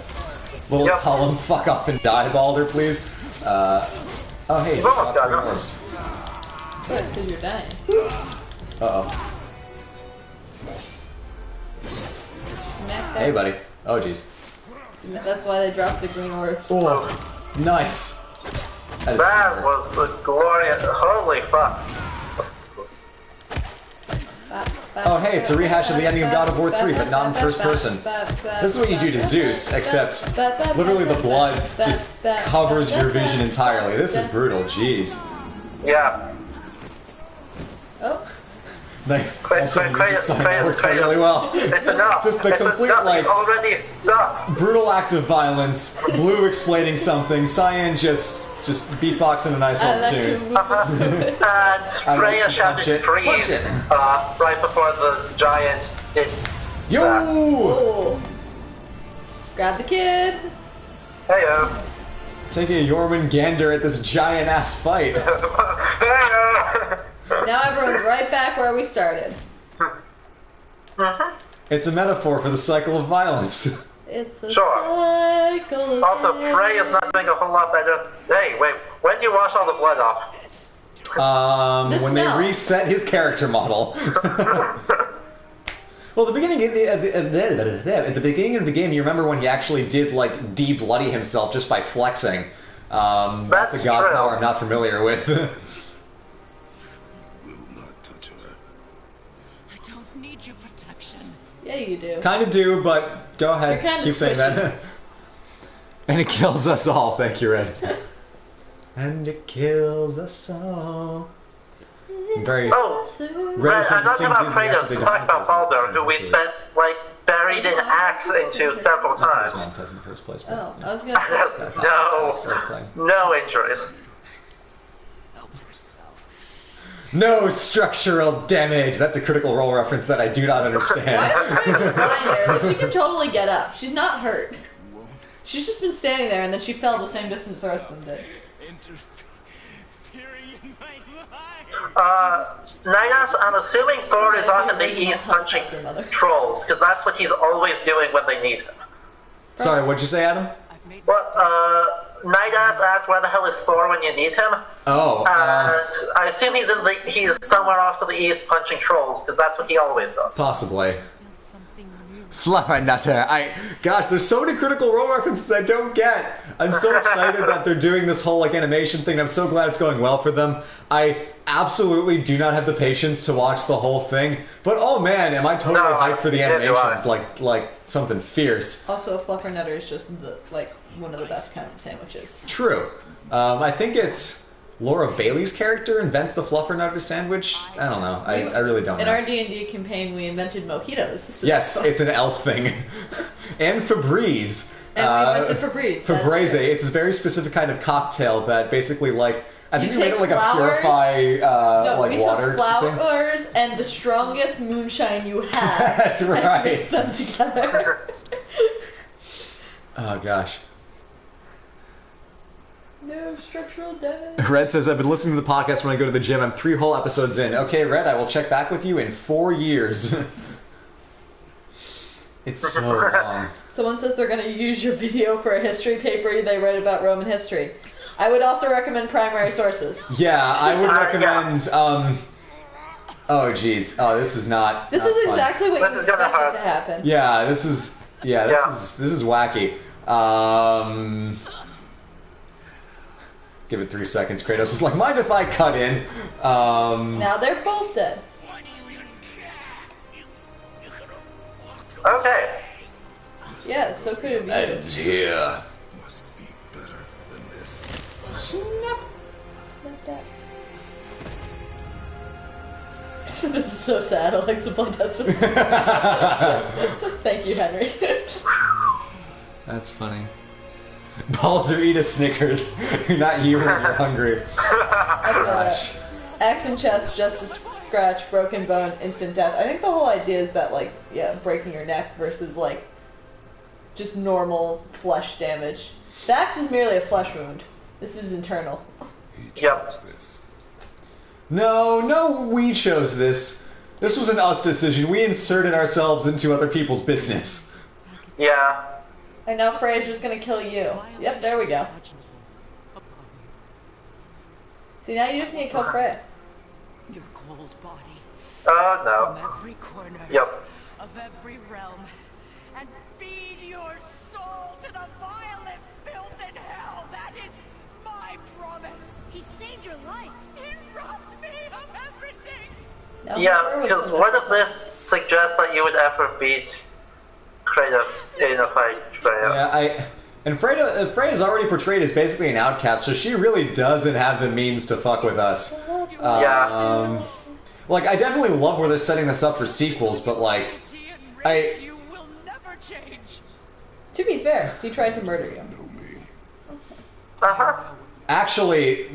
Little Yep. column, fuck off and die, Baldur, please. Oh, hey, You've almost got three it. orbs. Oh, it's because you're dying. Uh-oh. Smack that. Hey, buddy. Oh, jeez. That's why they dropped the green orbs. Oh, nice. That is That smart. was a glorious. Holy fuck. Oh, hey, it's a rehash of the ending of God of War 3, but not in first person. This is what you do to Zeus, except literally the blood just covers your vision entirely. This is brutal, jeez. Yeah. Oh, Also, the music song worked out really well. It's enough. Just the It's complete, enough. like, Already, stop. brutal act of violence, Blue explaining something, Cyan just beatboxing a nice I little like tune. to move. And Freya like to punch shouted it. freeze Punch it. right before the giant did Yo! Oh. Grab the kid. Heyo. Taking a Jormungandr at this giant-ass fight. Heyo. Now everyone's right back where we started. It's a metaphor for the cycle of violence. It's the Sure. cycle of Also, Freya's not doing a whole lot better. Hey, wait, when do you wash all the blood off? The When smell. they reset his character model. Well, at the beginning of the game, you remember when he actually did like de-bloody himself just by flexing. That's a That's god true. power I'm not familiar with. Will not touch her. I don't need your protection. Yeah, you do. Kind of do, but go ahead. You're kinda Keep saying that. squishy. And it kills us all. Thank you, Red. And it kills us all. Very. Oh, Red right, is I'm not sing talking about Disney Kratos, after they I'm die. talking about Baldur, who we spent, like, buried an axe into several times. In the first place, but, Oh, yeah. I was gonna say. There's Fair play. no injuries. No structural damage. That's a Critical Role reference that I do not Why understand. does Freya lying there? Like, she can totally get up. She's not hurt. She's just been standing there, and then she fell the same distance the rest of them did. Interfering in my life. Nidus, I'm assuming Thor is off in the east punching trolls, because that's what he's always doing when they need him. Sorry, what'd you say, Adam? I've made Well, Nidus asked where the hell is Thor when you need him, Oh, and I assume he's somewhere off to the east punching trolls, because that's what he always does. possibly. something new. Fluffernutter. Gosh, there's so many Critical Role references I don't get. I'm so excited that they're doing this whole like animation thing. I'm so glad it's going well for them. I absolutely do not have the patience to watch the whole thing, but oh man, am I totally No, hyped for the neither do I. animations? Like something fierce. Also, a fluffernutter is just one of the best kinds of sandwiches. True. I think it's Laura Bailey's character invents the Fluffernutter sandwich. I don't know. I really don't In know. our D&D campaign, we invented mojitos. So Yes, it's an elf thing. And Febreze. And we went to Febreze. that's Febreze. true. It's a very specific kind of cocktail that basically, like, I think You you made take it like flowers- a purify, No, like we water took thing. flowers and the strongest moonshine you had. That's And right. mixed them together. Oh gosh. No structural damage. Red says, I've been listening to the podcast when I go to the gym. I'm 3 whole episodes in. Okay, Red, I will check back with you in 4 years. It's so long. Someone says they're going to use your video for a history paper they write about Roman history. I would also recommend primary sources. Yeah, I would Yeah. recommend, oh geez. Oh, this is not This not is fun. exactly what This you is gonna expected hurt. to happen. Yeah, this is Yeah, this is wacky. Give it 3 seconds. Kratos is like, mind if I cut in? Now they're both dead. Why do you even care? You could have walked away. Okay. Yeah, so could have you. And here. Must be better than this. Snap. Snap that. This is so sad. Alexa Blood Husband. Thank you, Henry. That's funny. Baldur, eat a Snickers. You're not human, you're hungry. Gosh. Axe in chest, just a scratch, broken bone, instant death. I think the whole idea is that, like, yeah, breaking your neck versus, like, just normal flesh damage. The axe is merely a flesh wound. This is internal. He chose Yep. this. No, we chose this. This was an us decision. We inserted ourselves into other people's business. Yeah. And now Freya's just gonna kill you. Yep, there we go. See, now you just need to kill Freya. Your cold body Oh, from no. every corner Yep. of every realm, and feed your soul to the vilest filth in hell. That is my promise. He saved your life. He robbed me of everything. Now Yeah, Freya was because gonna- what if this suggests that you would ever beat Kratos in a fight, Freya? Yeah, and Freya's already portrayed as basically an outcast, so she really doesn't have the means to fuck with us. Yeah. Like, I definitely love where they're setting this up for sequels, but like, You will never change. To be fair, he tried to murder you. Know me. Uh-huh. actually,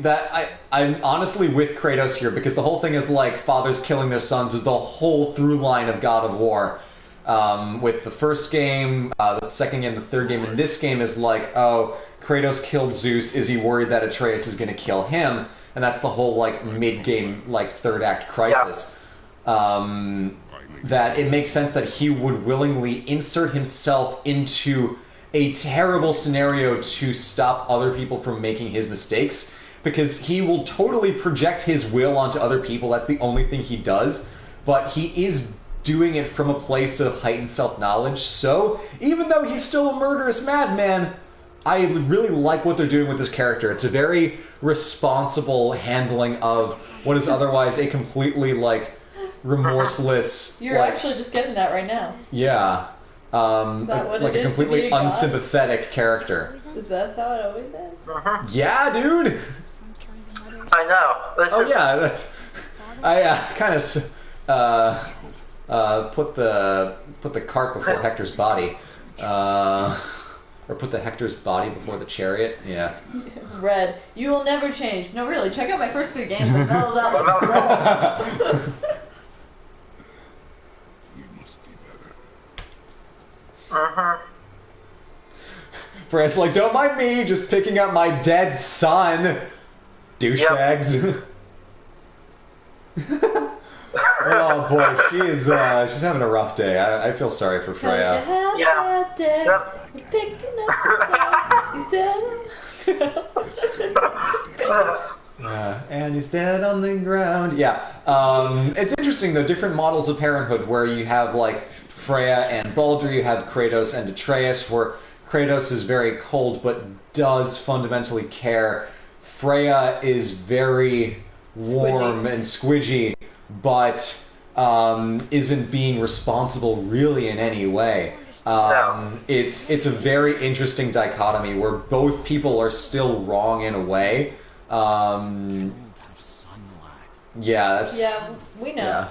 I'm honestly with Kratos here, because the whole thing is like fathers killing their sons is the whole through line of God of War. With the first game, the second game, the third game, and this game is like, oh, Kratos killed Zeus. Is he worried that Atreus is going to kill him? And that's the whole like mid-game, like third act crisis. That it makes sense that he would willingly insert himself into a terrible scenario to stop other people from making his mistakes, because he will totally project his will onto other people. That's the only thing he does. But he is doing it from a place of heightened self-knowledge. So, even though he's still a murderous madman, I really like what they're doing with this character. It's a very responsible handling of what is otherwise a completely, like, remorseless... You're like, actually just getting that right now. yeah. that what Like it a is to be completely a god? unsympathetic character. Is that how it always is? Yeah, dude! I know. This Oh is yeah, that's... I kind of put the cart before Hector's body. Or put the Hector's body before the chariot. Yeah. Red, you will never change. No, really, check out my first 3 games. I mellowed out. You must be better. Uh-huh. Freya's like, don't mind me, just picking up my dead son. Douchebags. Oh boy, she's having a rough day. I feel sorry for Freya. Yeah. Yep. And he's dead on the ground. Yeah. It's interesting though, different models of parenthood where you have like Freya and Baldur, you have Kratos and Atreus, where Kratos is very cold but does fundamentally care. Freya is very warm and squidgy, but isn't being responsible really in any way. It's a very interesting dichotomy where both people are still wrong in a way. Yeah, that's... Yeah, we know.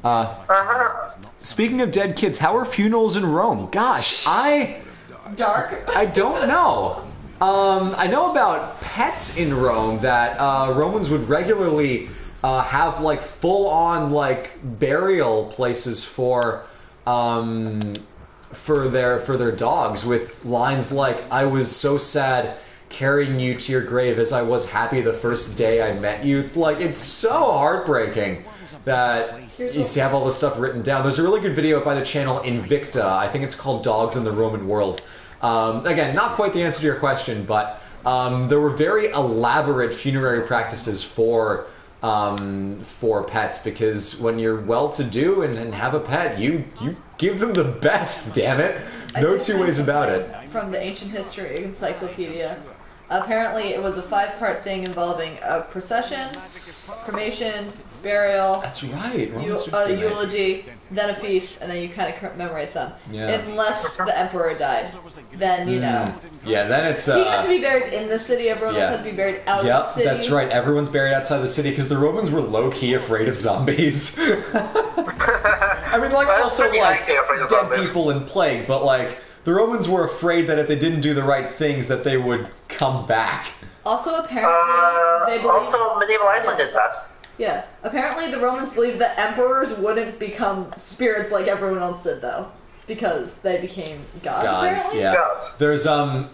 Yeah. Speaking of dead kids, how are funerals in Rome? Gosh, Dark. I don't know. I know about pets in Rome that Romans would regularly have like full-on like burial places for their dogs, with lines like, "I was so sad carrying you to your grave as I was happy the first day I met you." It's like, it's so heartbreaking that you have all this stuff written down. There's a really good video by the channel Invicta. I think it's called Dogs in the Roman World. Again, not quite the answer to your question, but there were very elaborate funerary practices for for pets, because when you're well-to-do and have a pet, you give them the best. Damn it, no two ways about it. From the Ancient History Encyclopedia. Apparently, it was a 5-part thing involving a procession, cremation, burial, That's right. Romans did cremate. eulogy, then a feast, and then you kind of commemorate them. Yeah. Unless the emperor died, then you know. Yeah, then it's He had to be buried in the city. Everyone else yeah. had to be buried out of Yep, the city. that's right. Everyone's buried outside the city because the Romans were low-key afraid of zombies. I mean, like, I'm also, pretty like, high-key afraid of dead zombies. people and plague, but, like, the Romans were afraid that if they didn't do the right things, that they would come back. Also, apparently, they believed... Also, medieval Iceland did that. Yeah. Apparently, the Romans believed that emperors wouldn't become spirits like everyone else did, though. Because they became gods, apparently? Yeah. Gods. There's,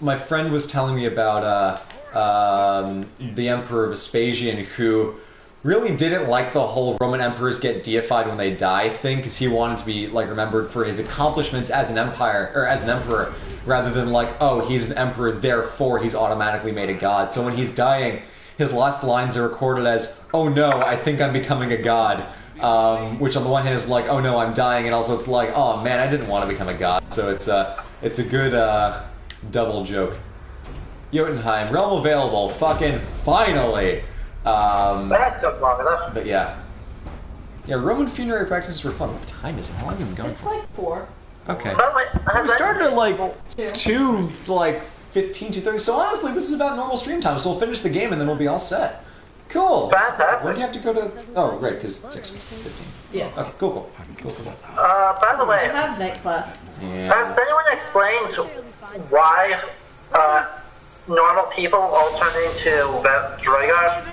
my friend was telling me about, the Emperor Vespasian, who really didn't like the whole Roman emperors get deified when they die thing, because he wanted to be, like, remembered for his accomplishments as an empire, or as an emperor, rather than, like, oh, he's an emperor, therefore he's automatically made a god. So when he's dying, his last lines are recorded as, oh no, I think I'm becoming a god. Which on the one hand is like, oh no, I'm dying, and also it's like, oh man, I didn't want to become a god. So it's a good double joke. Jotunheim, realm available, fucking finally. That took long enough. But yeah. Yeah, Roman funerary practices were fun. What time is it? How long have we been going It's for? like 4. Okay. By the way, We started at like 2. 15, 2:30. So honestly, this is about normal stream time. So we'll finish the game and then we'll be all set. Cool. Fantastic. When do you have to go to? Oh, right, because 6:15. Yeah. Okay, cool. by the I way, have night class. Yeah. has anyone explained why normal people all turn into Dragar,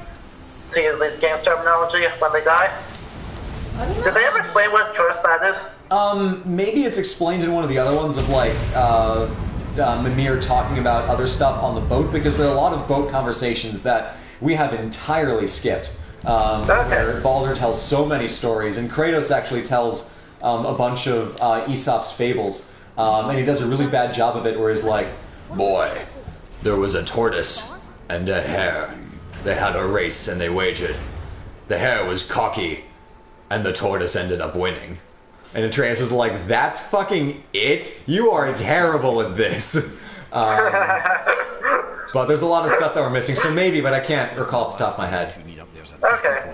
to use this game's terminology, when they die? I don't know. Did they ever explain what curse that is? Maybe it's explained in one of the other ones of like Mimir talking about other stuff on the boat, because there are a lot of boat conversations that we have entirely skipped. Where Baldur tells so many stories, and Kratos actually tells a bunch of Aesop's fables, and he does a really bad job of it, where he's like, boy, there was a tortoise and a hare. They had a race and they wagered. The hare was cocky, and the tortoise ended up winning. And Atreus is like, that's fucking it? You are terrible at this. But there's a lot of stuff that we're missing, so maybe, but I can't recall off the top of my head. Okay.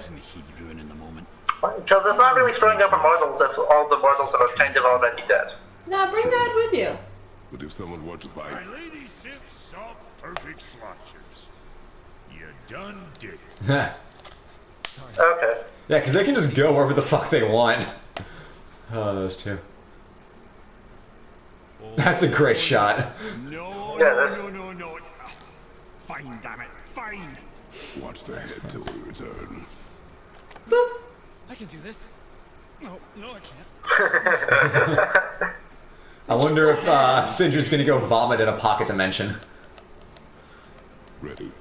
Because it's not really screwing up immortals if all the mortals are kind of already dead. Now bring that with you. But if someone wants to fight, My lady sips soft, perfect sloshes. You done did it. Yeah, Okay. because they can just go wherever the fuck they want. Oh, those two. That's a great shot. No, Yeah, no, that's- no, no, no. Fine, damn it, fine. watch the head till we return. I can do this. No, no, I can't. I wonder if Sindra's gonna go vomit in a pocket dimension. Ready.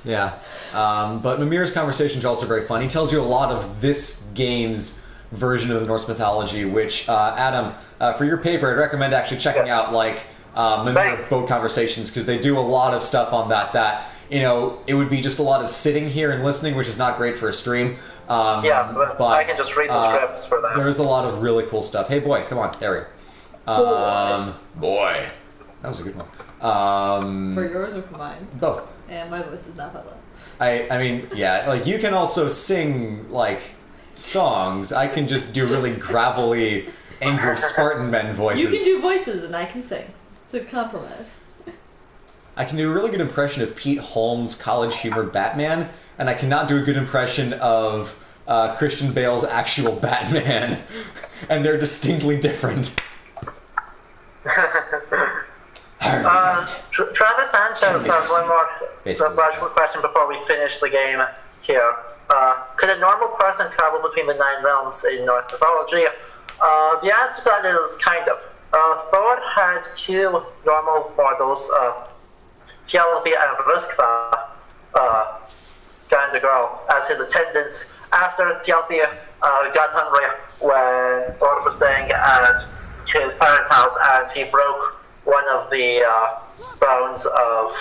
Yeah, but Mimir's conversations are also very fun. He tells you a lot of this game's version of the Norse mythology, which, Adam, for your paper, I'd recommend actually checking out, like, Mimir Thanks. boat conversations, because they do a lot of stuff on that, you know, it would be just a lot of sitting here and listening, which is not great for a stream. Yeah, but I can just read the scripts for that. There's a lot of really cool stuff. Hey, boy, come on, there we go. Boy. That was a good one. For yours or for mine? Both. And my voice is not that loud. I mean, yeah, like, you can also sing, like, songs. I can just do really gravelly, angry Spartan men voices. You can do voices and I can sing. It's a compromise. I can do a really good impression of Pete Holmes' college humor Batman, and I cannot do a good impression of Christian Bale's actual Batman. And they're distinctly different. Travis Sanchez has one more logical question before we finish the game here. Could a normal person travel between the 9 realms in Norse mythology? The answer to that is kind of. Thor had 2 normal mortals, Fjalvi and Röskva, guy and a girl, as his attendants after Fjalvi got hungry when Thor was staying at his parents' house, and he broke one of the bones of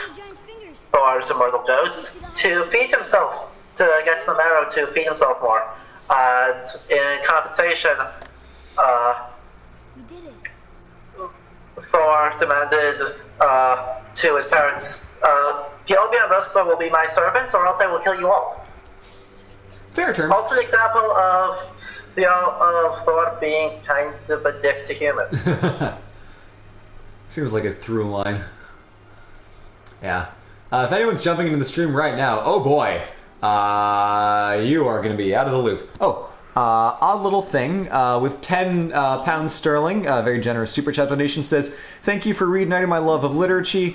Thor's immortal goats to feed himself, to get to the marrow to feed himself more. And in compensation, You did it. Thor demanded to his parents, Piolia and Rospa will be my servants, or else I will kill you all. Fair terms. Also an example of Thor being kind of a dick to humans. Seems like a through line. Yeah. If anyone's jumping into the stream right now, oh boy, you are going to be out of the loop. Oh, odd little thing with 10 pounds sterling, very generous super chat donation, says, thank you for reigniting my love of literature.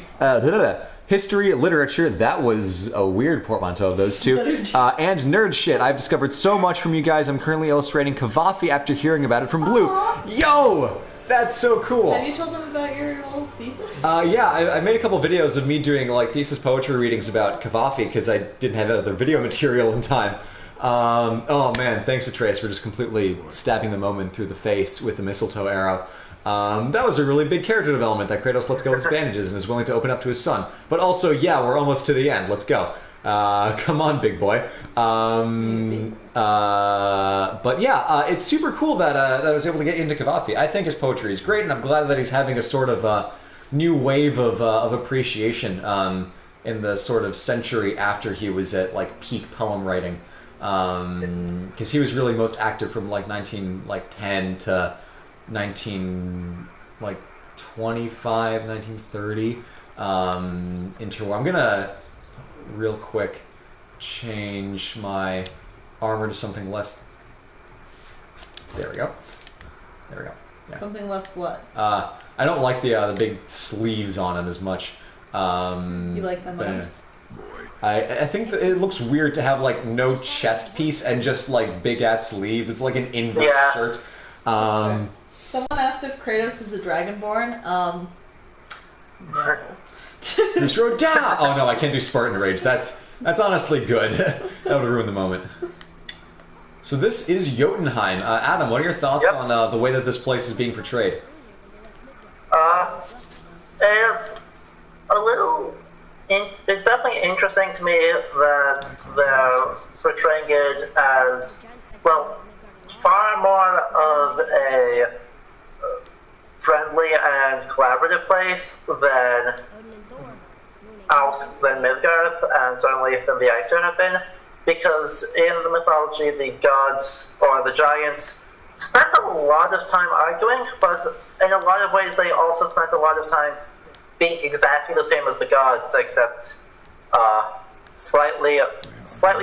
History, literature, that was a weird portmanteau of those two. And nerd shit. I've discovered so much from you guys. I'm currently illustrating Kavafi after hearing about it from Blue. Yo! That's so cool. Have you told them about your old thesis? Yeah, I made a couple videos of me doing like thesis poetry readings about Kavafi because I didn't have other video material in time. Oh man, thanks Atreus for just completely stabbing the moment through the face with the mistletoe arrow. That was a really big character development that Kratos lets go of his bandages and is willing to open up to his son. But also, yeah, we're almost to the end. Let's go. Come on, big boy. But yeah, it's super cool that I was able to get into Kavafi. I think his poetry is great, and I'm glad that he's having a sort of new wave of appreciation in the sort of century after he was at like peak poem writing. Because he was really most active from like 1910 to 1925, 1930. Into I'm gonna real quick change my armor to something less. There we go. There we go. Yeah. Something less what? I don't like the big sleeves on him as much. You like them arms? I think that it looks weird to have like no chest piece and just like big ass sleeves. It's like an invert shirt. Someone asked if Kratos is a Dragonborn. No. Oh no, I can't do Spartan Rage. That's honestly good. That would ruin the moment. So this is Jotunheim. Adam, what are your thoughts on the way that this place is being portrayed? It's a little. It's definitely interesting to me that they're portraying it as, well, far more of a friendly and collaborative place than Midgard, and certainly than the Aesir have been, because in the mythology, the gods or the giants spent a lot of time arguing, but in a lot of ways they also spent a lot of time being exactly the same as the gods, except slightly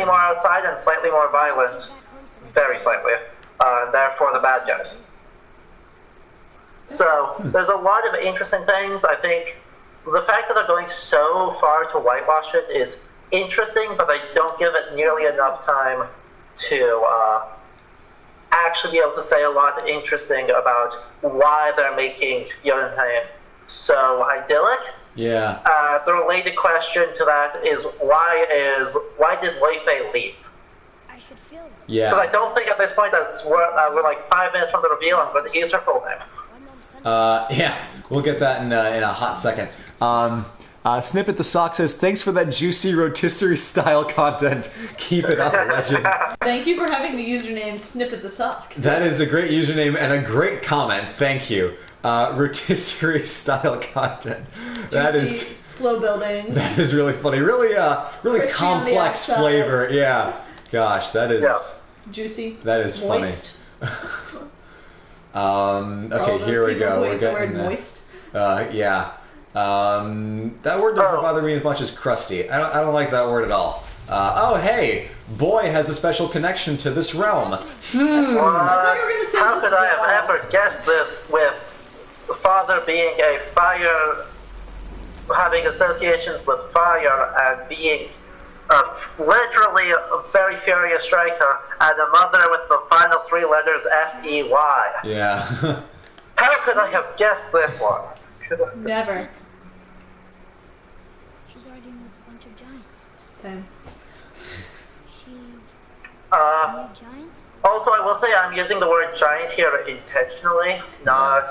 more outside and slightly more violent, very slightly, and therefore the bad guys. So there's a lot of interesting things. I think the fact that they're going so far to whitewash it is interesting, but they don't give it nearly enough time to actually be able to say a lot interesting about why they're making Jotunheim so idyllic. Yeah. The related question to that is why did Leifei leave? I should feel it. Yeah. Because I don't think at this point we're like 5 minutes from the reveal, but he's her full name. Yeah, we'll get that in a hot second. Snippet the Sock says, thanks for that juicy rotisserie style content. Keep it up, legend. Thank you for having the username Snippet the Sock. That is a great username and a great comment. Thank you. Rotisserie style content. That Juicy, is slow building. That is really funny. Really Crispy complex flavor. Yeah. Gosh, that is juicy. That is moist. funny. Okay, here we go. We're getting moist. Yeah. That word doesn't bother me as much as crusty. I don't like that word at all. Oh, hey, boy has a special connection to this realm. How could I have ever guessed this with father being a fire, having associations with fire, and being literally a very furious striker, and a mother with the final 3 letters F-E-Y. Yeah. How could I have guessed this one? Never. She's arguing with a bunch of giants. Same. Giants? Also, I will say I'm using the word giant here intentionally, not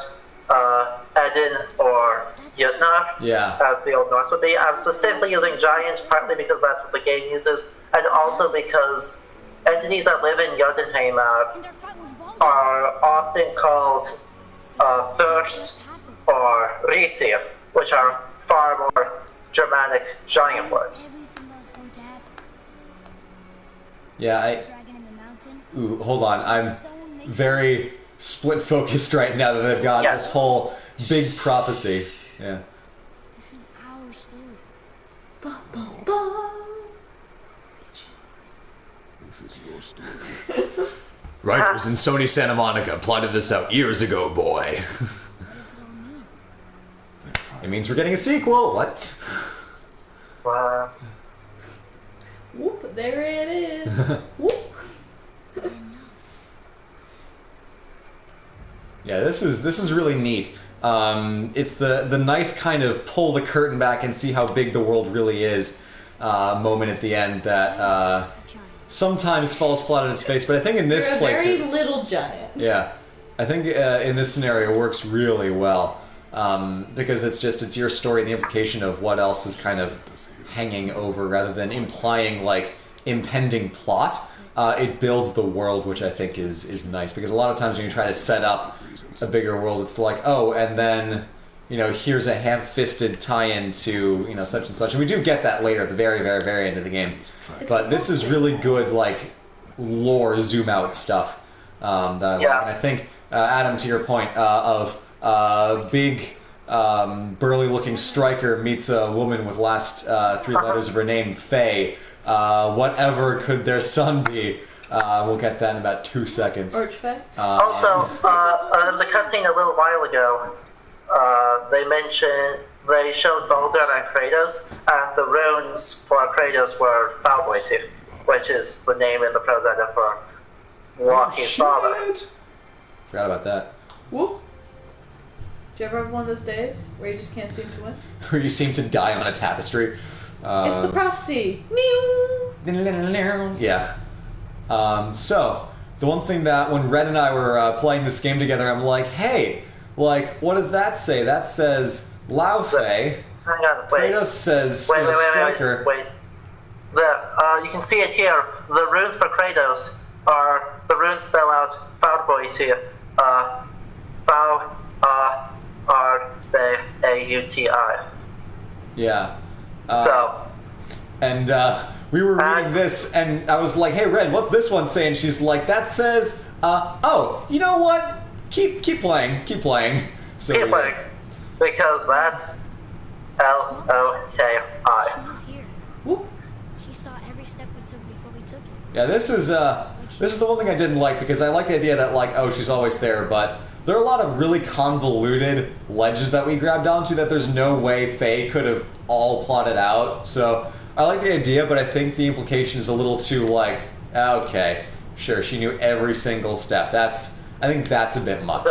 Eden or Jotnar, Yeah. as the Old Norse would be. I'm specifically using giant partly because that's what the game uses, and also because entities that live in Jotunheim And their fight was Baldur. are often called Thurs or Risi, which are far more Germanic giant words. Everything that was going to happen. Yeah, Dragon in the mountain. Ooh, hold on. I'm very split focused right now that they've got Yes. this whole big prophecy. Yeah. This is our story. This is your story. Writers in Sony Santa Monica plotted this out years ago, boy. What does it all mean? It means we're getting a sequel. What? Whoop, there it is. Whoop. Yeah, this is really neat. It's the nice kind of pull the curtain back and see how big the world really is moment at the end that sometimes falls flat on its face. But I think in this You're a place, very little giant. yeah, I think in this scenario works really well because it's your story and the implication of what else is kind of hanging over rather than implying like impending plot. It builds the world, which I think is nice because a lot of times when you try to set up a bigger world, it's like, oh, and then here's a ham-fisted tie-in to such and such, and we do get that later at the very, very, very end of the game. But this is really good, like lore zoom out stuff that I like. And I think Adam, to your point of big burly-looking striker meets a woman with last three letters of her name, Faye. Whatever could their son be? We'll get that in about 2 seconds. Archfey. Also, in the cutscene a little while ago, they showed Baldur and Kratos, and the runes for Kratos were Falboiti, which is the name in the Prozetta for walking father. Forgot about that. Whoop. Do you ever have one of those days where you just can't seem to win? Where you seem to die on a tapestry. It's the prophecy. Meow. Yeah. So, the one thing that when Red and I were playing this game together, I'm like, hey, like, what does that say? That says Lao Fei. Hang on, wait. Kratos says Striker. Wait. You can see it here. The runes for Kratos are the runes spell out Falboiti. F-A-R-B-A-U-T-I. Yeah. And we were reading this, and I was like, hey, Red, what's this one saying? She's like, that says, oh, you know what? Keep playing. So Keep playing. Because that's L-O-K-I. She was here. Whoop. She saw every step we took before we took it. Yeah, this is the one thing I didn't like, because I like the idea that, like, oh, she's always there, but there are a lot of really convoluted ledges that we grabbed onto that there's no way Faye could have all plotted out. So I like the idea, but I think the implication is a little too, like, okay, sure, she knew every single step. I think that's a bit much.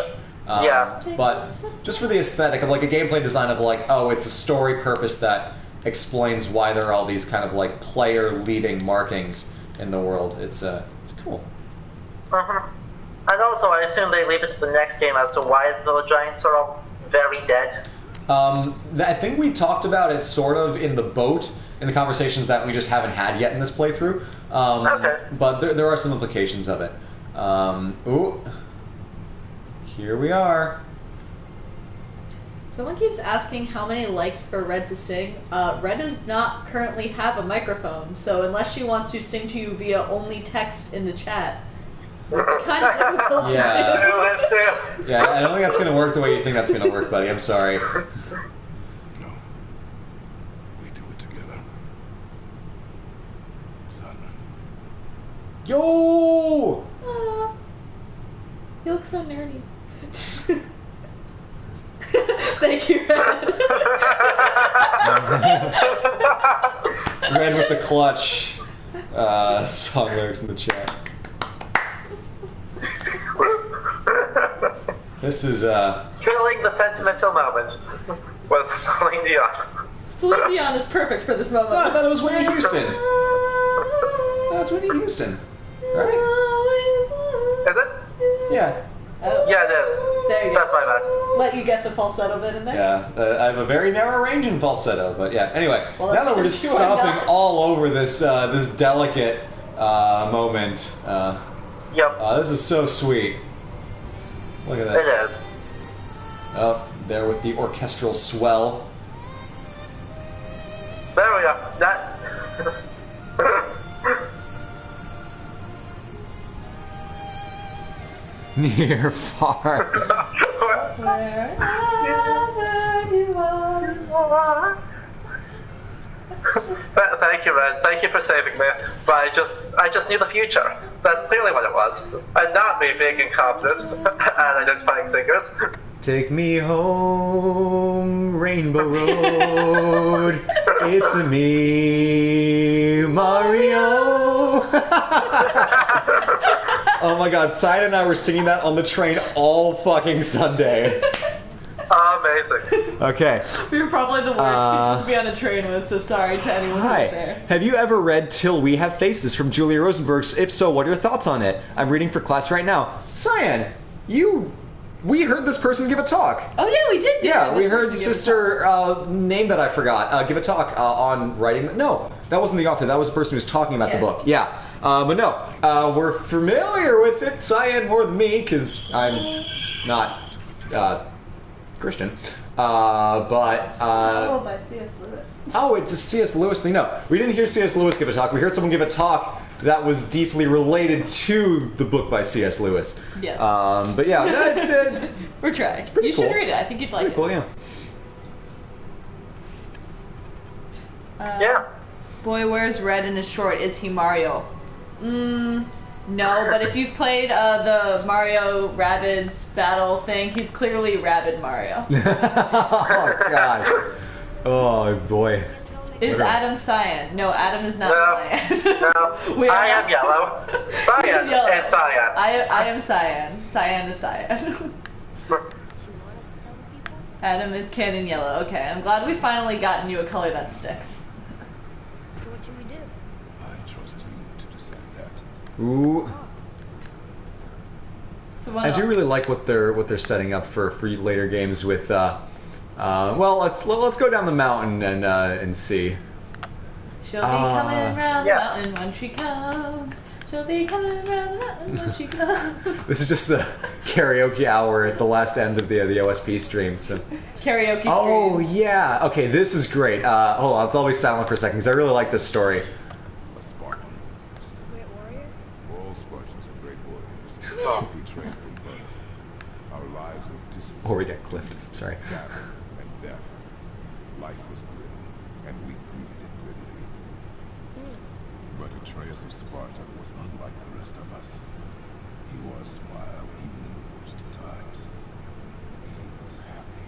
Yeah. But just for the aesthetic of, like, a gameplay design of, like, oh, it's a story purpose that explains why there are all these kind of, like, player-leading markings in the world. It's cool. Mm-hmm. And also, I assume they leave it to the next game as to why the giants are all very dead. I think we talked about it sort of in the boat in the conversations that we just haven't had yet in this playthrough. Okay. But there are some implications of it. Ooh. Here we are. Someone keeps asking how many likes for Red to sing. Red does not currently have a microphone, so unless she wants to sing to you via only text in the chat, it's kind of difficult to do. Yeah, I don't think that's going to work the way you think that's going to work, buddy. I'm sorry. No. We do it together. Son. Yo! You look so nerdy. Thank you, Red. Red with the clutch. Song lyrics in the chat. This is Killing the sentimental moment with Celine Dion. Celine Dion is perfect for this moment. No, I thought it was Whitney Houston. That's Whitney Houston, right? Is it? Yeah. Oh. Yeah, it is. There you go. That's my bad. Let you get the falsetto bit in there. Yeah, I have a very narrow range in falsetto, but yeah. Anyway, Well, now that's that we're because just you are stomping not. all over this this delicate moment, Yep, this is so sweet. Look at it this. is. Oh, there with the orchestral swell. There we go. That. Near, far. Wherever you are. Thank you, Red. Thank you for saving me. But I just knew the future. That's clearly what it was. And not me being incompetent and identifying singers. Take me home, Rainbow Road. It's a me, Mario. Oh my God, Cyan and I were singing that on the train all fucking Sunday. Amazing. Okay. We were probably the worst people to be on a train with, so sorry to anyone who's Hi. there. Have you ever read Till We Have Faces from Julia Rosenberg's? If so, what are your thoughts on it? I'm reading for class right now. Cyan, we heard this person give a talk. Oh yeah, we did. Yeah, we this heard person give a sister name that I forgot give a talk on writing. No, that wasn't the author. That was the person who was talking about the Yeah. book. Yeah, but no, we're familiar with it. Cyan more than me because I'm not Christian. Oh, by C.S. Lewis. Oh, it's a C.S. Lewis thing. No, we didn't hear C.S. Lewis give a talk. We heard someone give a talk that was deeply related to the book by C.S. Lewis. Yes. But yeah, that's it. We're trying. pretty You should cool. read it. I think you'd like Pretty cool, yeah. it. Yeah. Boy wears red and is short. Is he Mario? No, but if you've played the Mario Rabbids battle thing, he's clearly Rabbid Mario. Oh gosh. Oh boy. Is Okay. Adam cyan? No, Adam is not No. cyan. No. We are I not- am yellow. Cyan He's yellow. is cyan. I am cyan. Cyan is cyan. Do you want us to tell the people? Adam is canon yellow. Okay, I'm glad we finally gotten you a color that sticks. So what should we do? I trust you to decide that. Ooh. So what I else? do really like what they're setting up for later games with well, let's go down the mountain and see. She'll be coming round Yeah. the mountain when she comes. She'll be coming round the mountain when she comes. This is just the karaoke hour at the last end of the OSP stream. So. Karaoke Oh streams. yeah. Okay, this is great. Hold on, let's all be silent for a second because I really like this story. A Spartan. Great warrior? All Spartans are great warriors. Oh. We trained from birth. Our lives were disciplined. Or we get clipped. Sorry. Battle and death. Life was grim, and we greeted it grimly. But Atreus of Sparta was unlike the rest of us. He wore a smile even in the worst of times. He was happy.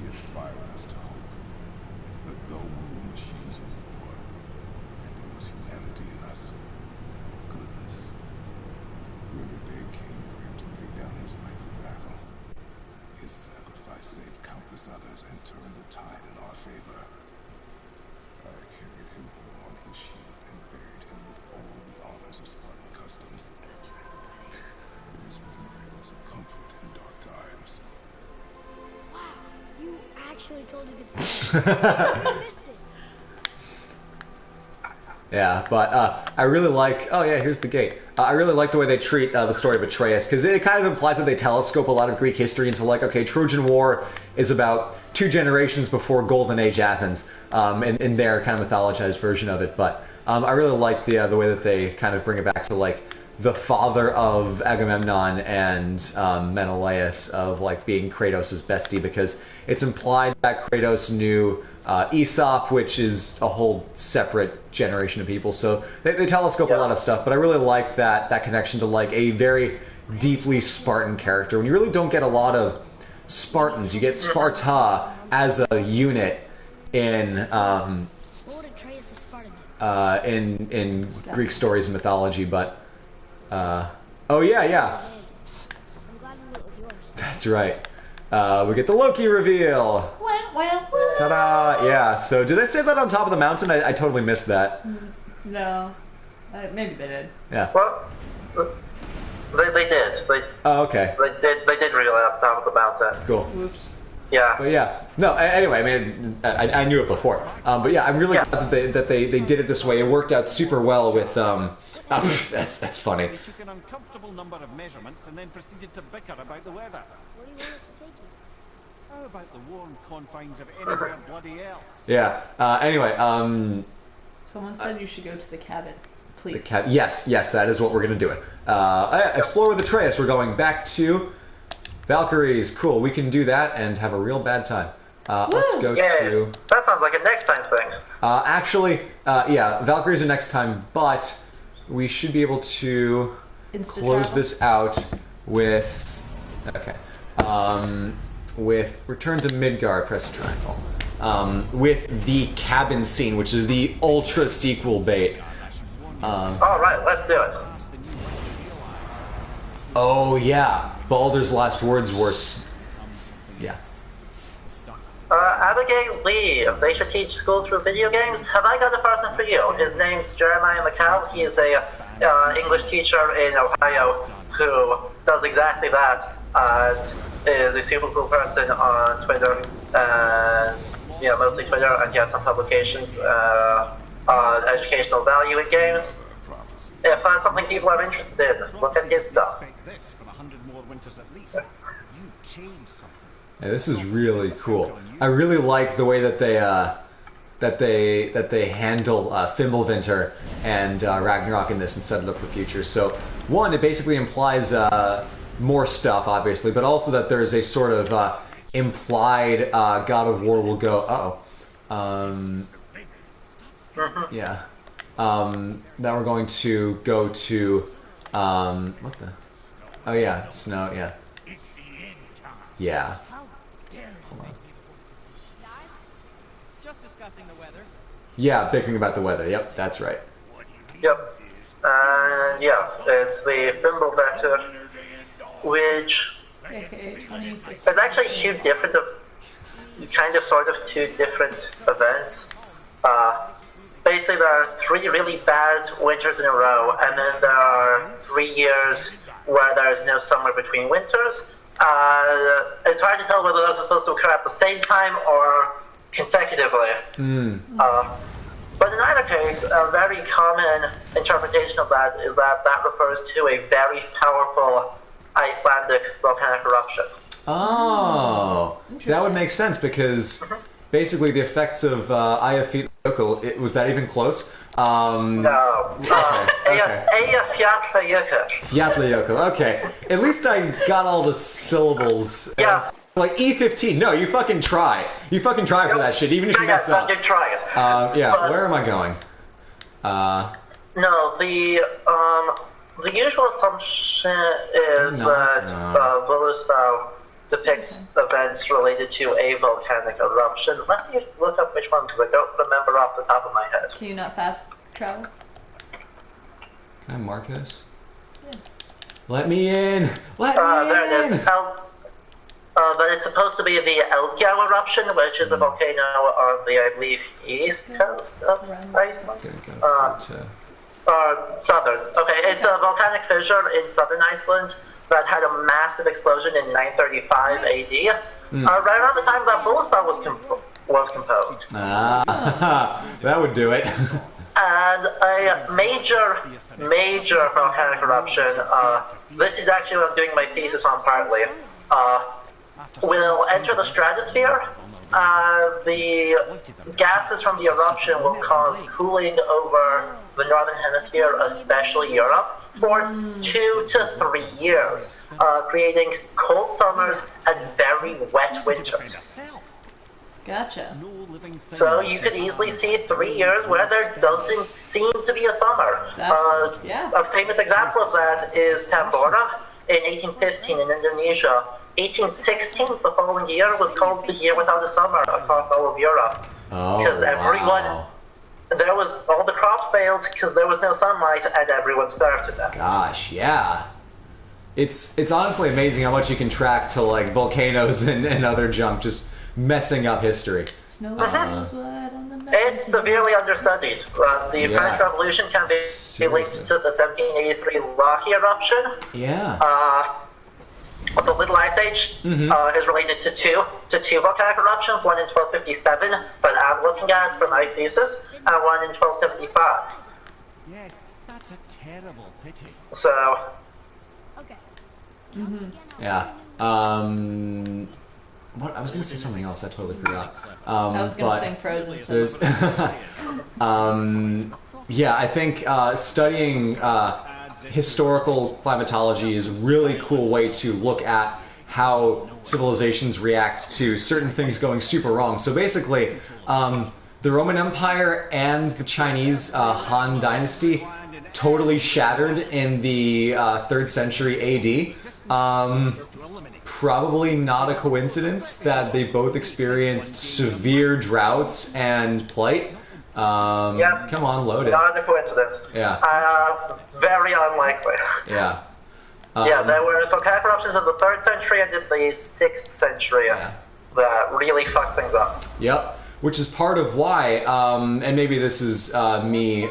He inspired us to hope that though we were machines of war, and there was humanity in us, goodness. When the day came for him to lay down his life in battle, his sacrifice saved countless others and turned the tide in our favor. I carried him home on his shield and buried him with all the honors of Spartan custom. His memory was a comfort in dark times. Wow, you actually told a good story. I missed it. Yeah, but I really like. Oh yeah, here's the gate. I really like the way they treat the story of Atreus because it kind of implies that they telescope a lot of Greek history into like, okay, Trojan War is about 2 generations before Golden Age Athens, in their kind of mythologized version of it. But I really like the way that they kind of bring it back to like the father of Agamemnon and Menelaus of like being Kratos' bestie because it's implied that Kratos knew Aesop, which is a whole separate generation of people. So they telescope a lot of stuff, but I really like that connection to like a very deeply Spartan character. When you really don't get a lot of Spartans, you get Sparta as a unit in What would Atreus of Sparta do? in Greek stories and mythology. But oh yeah. I'm glad we went with yours. That's right. We get the Loki reveal. Wah, wah, wah. Ta-da! Yeah. So did they say that on top of the mountain? I totally missed that. No. Maybe they did. Yeah. Well, They did. Oh, okay. They did really talk about it. Cool. Whoops. Yeah. But yeah, no. Anyway, I mean, I knew it before. But yeah, I'm really glad that they did it this way. It worked out super well with. That's funny. They took an uncomfortable number of measurements and then proceeded to bicker about the weather. Where do you want us to take you? How about the warm confines of anywhere bloody else? Yeah. Anyway, Someone said you should go to the cabin, please. Yes, that is what we're gonna do. Explore with Atreus. We're going back to Valkyries. Cool. We can do that and have a real bad time. Let's go to. That sounds like a next time thing. Actually, yeah, Valkyries are next time, but we should be able to close this out with. Okay. With return to Midgard, press triangle. With the cabin scene, which is the ultra sequel bait. Alright, let's do it. Oh yeah, Baldur's last words were. Yeah. Abigail Lee, they should teach school through video games. Have I got a person for you? His name's Jeremiah McCall. He is a English teacher in Ohio who does exactly that. Is a super cool person on Twitter, and mostly Twitter, and he has some publications on educational value in games. If that's something people are interested in, look at his stuff. This for 100 more winters at least. You've changed something. Yeah, this is really cool. I really like the way that they handle Fimbulvinter and Ragnarok in this instead of Look to the Future. So one, it basically implies more stuff, obviously, but also that there is a sort of implied God of War will go. Yeah. That we're going to go to. What the? Oh yeah, snow. Yeah. Yeah. Hold on. Just discussing the weather. Yeah, bickering about the weather. Yep, that's right. Yep. And yeah, it's the Fimbulvinter, which is actually two different, two different events. Basically, there are 3 really bad winters in a row, and then there are 3 years where there is no summer between winters. It's hard to tell whether those are supposed to occur at the same time or consecutively. But in either case, a very common interpretation of that is that refers to a very powerful Icelandic volcanic eruption. Oh, that would make sense because basically the effects of Eyjafjallajökull, was that even close? No. Eyjafjallajökull. Fjallajökull, okay. At least I got all the syllables. Yeah. Like E15, no, you fucking try. You fucking try for that shit, even if you mess up. You try it. Yeah, but, where am I going? No, the usual assumption is that Völuspá depicts events related to a volcanic eruption. Let me look up which one, because I don't remember off the top of my head. Can you not fast travel? Can I mark this? Yeah. Let me in! Let me there in! it is. But it's supposed to be the Eldgjá eruption, which is a volcano on the, I believe, east coast of Iceland. Southern. Okay, it's a volcanic fissure in southern Iceland that had a massive explosion in 935 AD, right around the time that Völuspá was composed. That would do it. And a major volcanic eruption, this is actually what I'm doing my thesis on partly, will enter the stratosphere. The gases from the eruption will cause cooling over the northern hemisphere, especially Europe, for 2 to 3 years, creating cold summers and very wet winters. Gotcha. So you could easily see 3 years where there doesn't seem to be a summer. A famous example of that is Tambora in 1815 in Indonesia. 1816, the following year, was called the year without a summer across all of Europe. Because all the crops failed because there was no sunlight and everyone starved to death. Gosh, yeah. It's honestly amazing how much you can track to like volcanoes and other junk just messing up history. Snow is white on the It's severely understudied. The French Revolution can be linked to the 1783 Rocky eruption. Yeah. The Little Ice Age is related to two volcanic eruptions, one in 1257 that I'm looking at for my thesis, and one in 1275. Yes, that's a terrible pity. So, Okay. Yeah. What I was gonna say something else. I totally forgot. I was gonna but sing Frozen. So. there's- yeah, I think studying historical climatology is a really cool way to look at how civilizations react to certain things going super wrong. So basically, the Roman Empire and the Chinese Han Dynasty totally shattered in the 3rd century AD. Probably not a coincidence that they both experienced severe droughts and plight. Come on, load it. not a coincidence. Yeah. Very unlikely. Yeah. There were volcanic eruptions in the 3rd century and in the 6th century that really fucked things up. Yep. Which is part of why, and maybe this is me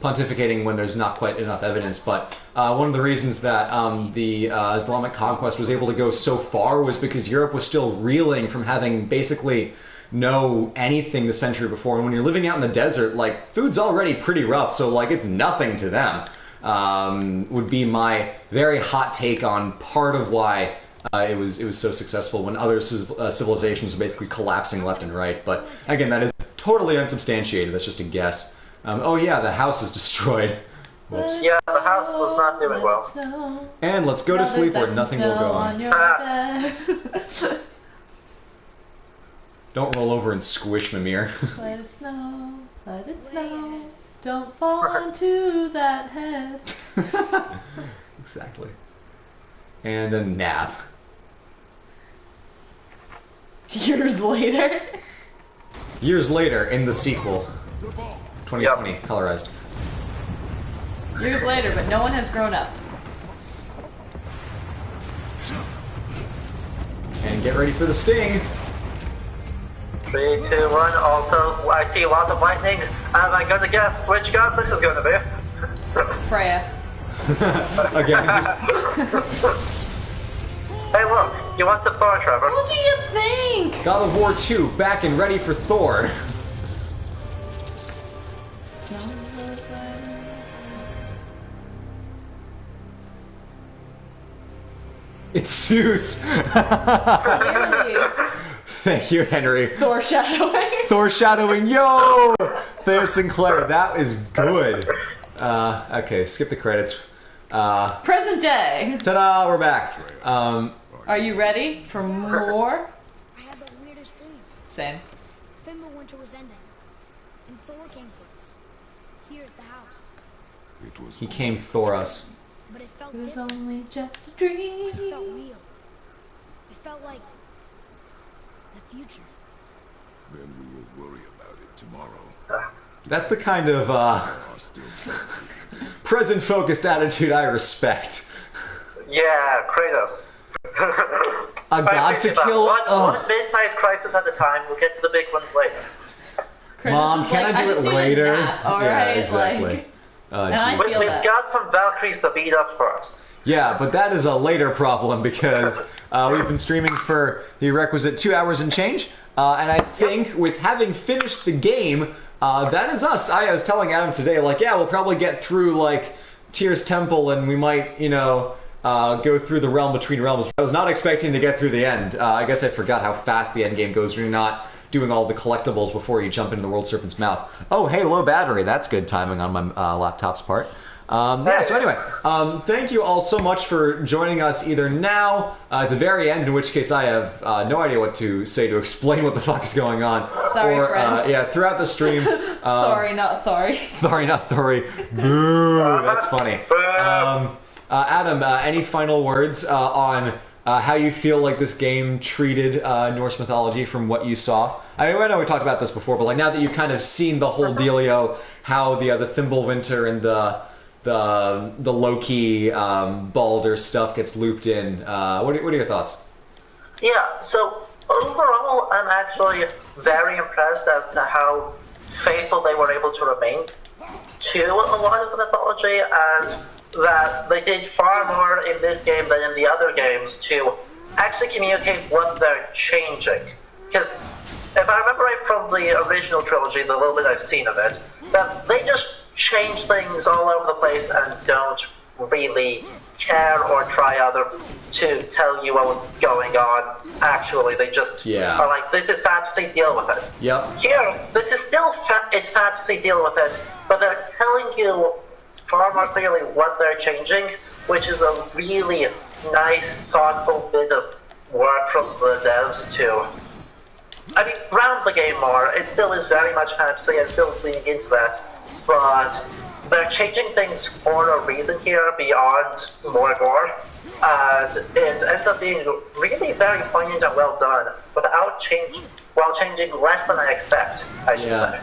pontificating when there's not quite enough evidence, but one of the reasons that the Islamic conquest was able to go so far was because Europe was still reeling from having basically no anything the century before. And when you're living out in the desert, like, food's already pretty rough, so like it's nothing to them. Would be my very hot take on part of why it was so successful when other civilizations were basically collapsing left and right. But again, that is totally unsubstantiated. That's just a guess. Oh yeah, the house is destroyed. Whoops. Yeah, the house was not doing well. And let's go to sleep where nothing will go on. Don't roll over and squish Mimir. Let it snow, let it snow. Don't fall onto that head. Exactly. And a nap. Years later. Years later, in the sequel. 2020, colorized. Years later, but no one has grown up. And get ready for the sting. 3, 2, 1. Also, I see lots of lightning. Am I gonna guess which god this is gonna be? Freya. Again. Hey, look, you want to Thor, Trevor? What do you think? God of War 2, back and ready for Thor. It's Zeus. Really? Thank you, Henry. Foreshadowing. Foreshadowing, yo! Theo Sinclair, that is good. Okay, skip the credits. Present day. Ta-da, we're back. Are you ready for more? I had the weirdest dream. Same. Finland winter was ending, and Thor came for us. Here at the house. It was He came Thor us. But it felt It was different. only just a dream. It felt real. It felt like the future. Then we will worry about it tomorrow. That's the kind of Are still present-focused attitude I respect. Yeah, Kratos. A god to kill? One mid-sized crisis at a time. We'll get to the big ones later. Kratos Mom, is can like, I do just it need a later? nap, all Yeah, right? exactly. Like, and I geez. feel We've that. got some Valkyries to beat up for us. Yeah, but that is a later problem because we've been streaming for the requisite 2 hours and change. And I think with having finished the game, that is us. I was telling Adam today, like, yeah, we'll probably get through, like, Tyr's Temple and we might, you know, go through the realm between realms. I was not expecting to get through the end. I guess I forgot how fast the end game goes when you're not doing all the collectibles before you jump into the World Serpent's mouth. Oh, hey, low battery. That's good timing on my laptop's part. Yeah, so anyway, thank you all so much for joining us either now, at the very end, in which case I have no idea what to say to explain what the fuck is going on. Sorry, or, friends. yeah, throughout the stream. Sorry, not sorry. Sorry, not Thory. Boo, that's funny. Adam, any final words on how you feel like this game treated Norse mythology from what you saw? I know we talked about this before, but like now that you've kind of seen the whole dealio, how the Thimblewinter and the Loki Balder stuff gets looped in. What are your thoughts? Yeah, so overall, I'm actually very impressed as to how faithful they were able to remain to a lot of the mythology, and that they did far more in this game than in the other games to actually communicate what they're changing. Because if I remember right from the original trilogy, the little bit I've seen of it, that they just change things all over the place and don't really care or try to tell you what was going on. Actually, they just are like, this is fantasy, deal with it. Yep. Here, this is still it's fantasy, deal with it, but they're telling you far more clearly what they're changing, which is a really nice, thoughtful bit of work from the devs to, I mean, ground the game more. It still is very much fantasy, and still leaning into that, but they're changing things for a reason here beyond more gore, and it ends up being really very poignant and well done, while changing less than I expect, I should say.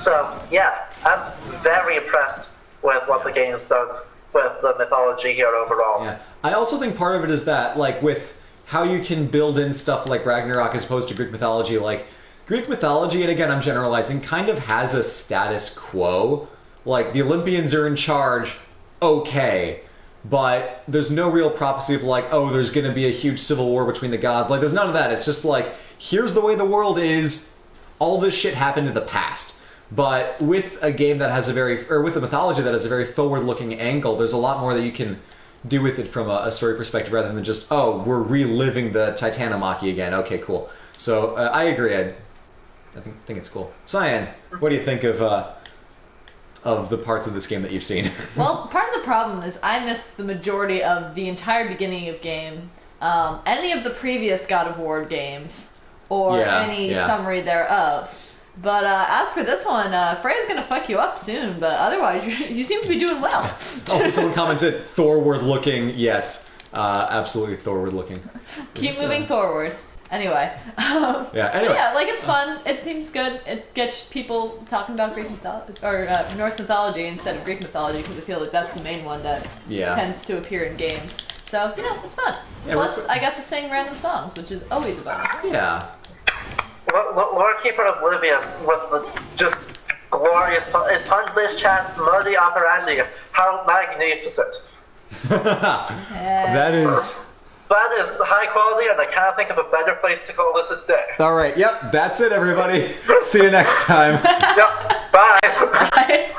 So, yeah, I'm very impressed with what the game's done with the mythology here overall. Yeah, I also think part of it is that, like, with how you can build in stuff like Ragnarok as opposed to Greek mythology, like, Greek mythology, and again I'm generalizing, kind of has a status quo. Like, the Olympians are in charge, okay, but there's no real prophecy of like, oh, there's going to be a huge civil war between the gods. Like, there's none of that. It's just like, here's the way the world is, all this shit happened in the past. But with a game that has with a mythology that has a very forward-looking angle, there's a lot more that you can do with it from a story perspective rather than just, oh, we're reliving the Titanomachy again. Okay, cool. So, I agree. I think it's cool. Cyan, what do you think of the parts of this game that you've seen? Well, part of the problem is I missed the majority of the entire beginning of game, any of the previous God of War games, or any summary thereof. But as for this one, Freya's gonna fuck you up soon, but otherwise you seem to be doing well. Also, someone commented, Thorward looking. Yes, absolutely Thorward looking. Keep moving forward. Anyway. Anyway. Yeah, like, it's fun. It seems good. It gets people talking about Greek mythology, or Norse mythology instead of Greek mythology, because I feel like that's the main one that tends to appear in games. So, it's fun. Plus, I got to sing random songs, which is always a bonus. Yeah. Lord Keeper Oblivious with the just glorious, is Punch Chat muddy operandi. How magnificent. That is high quality, and I can't think of a better place to call this a day. Alright, yep, that's it, everybody. See you next time. Yep, bye. Bye.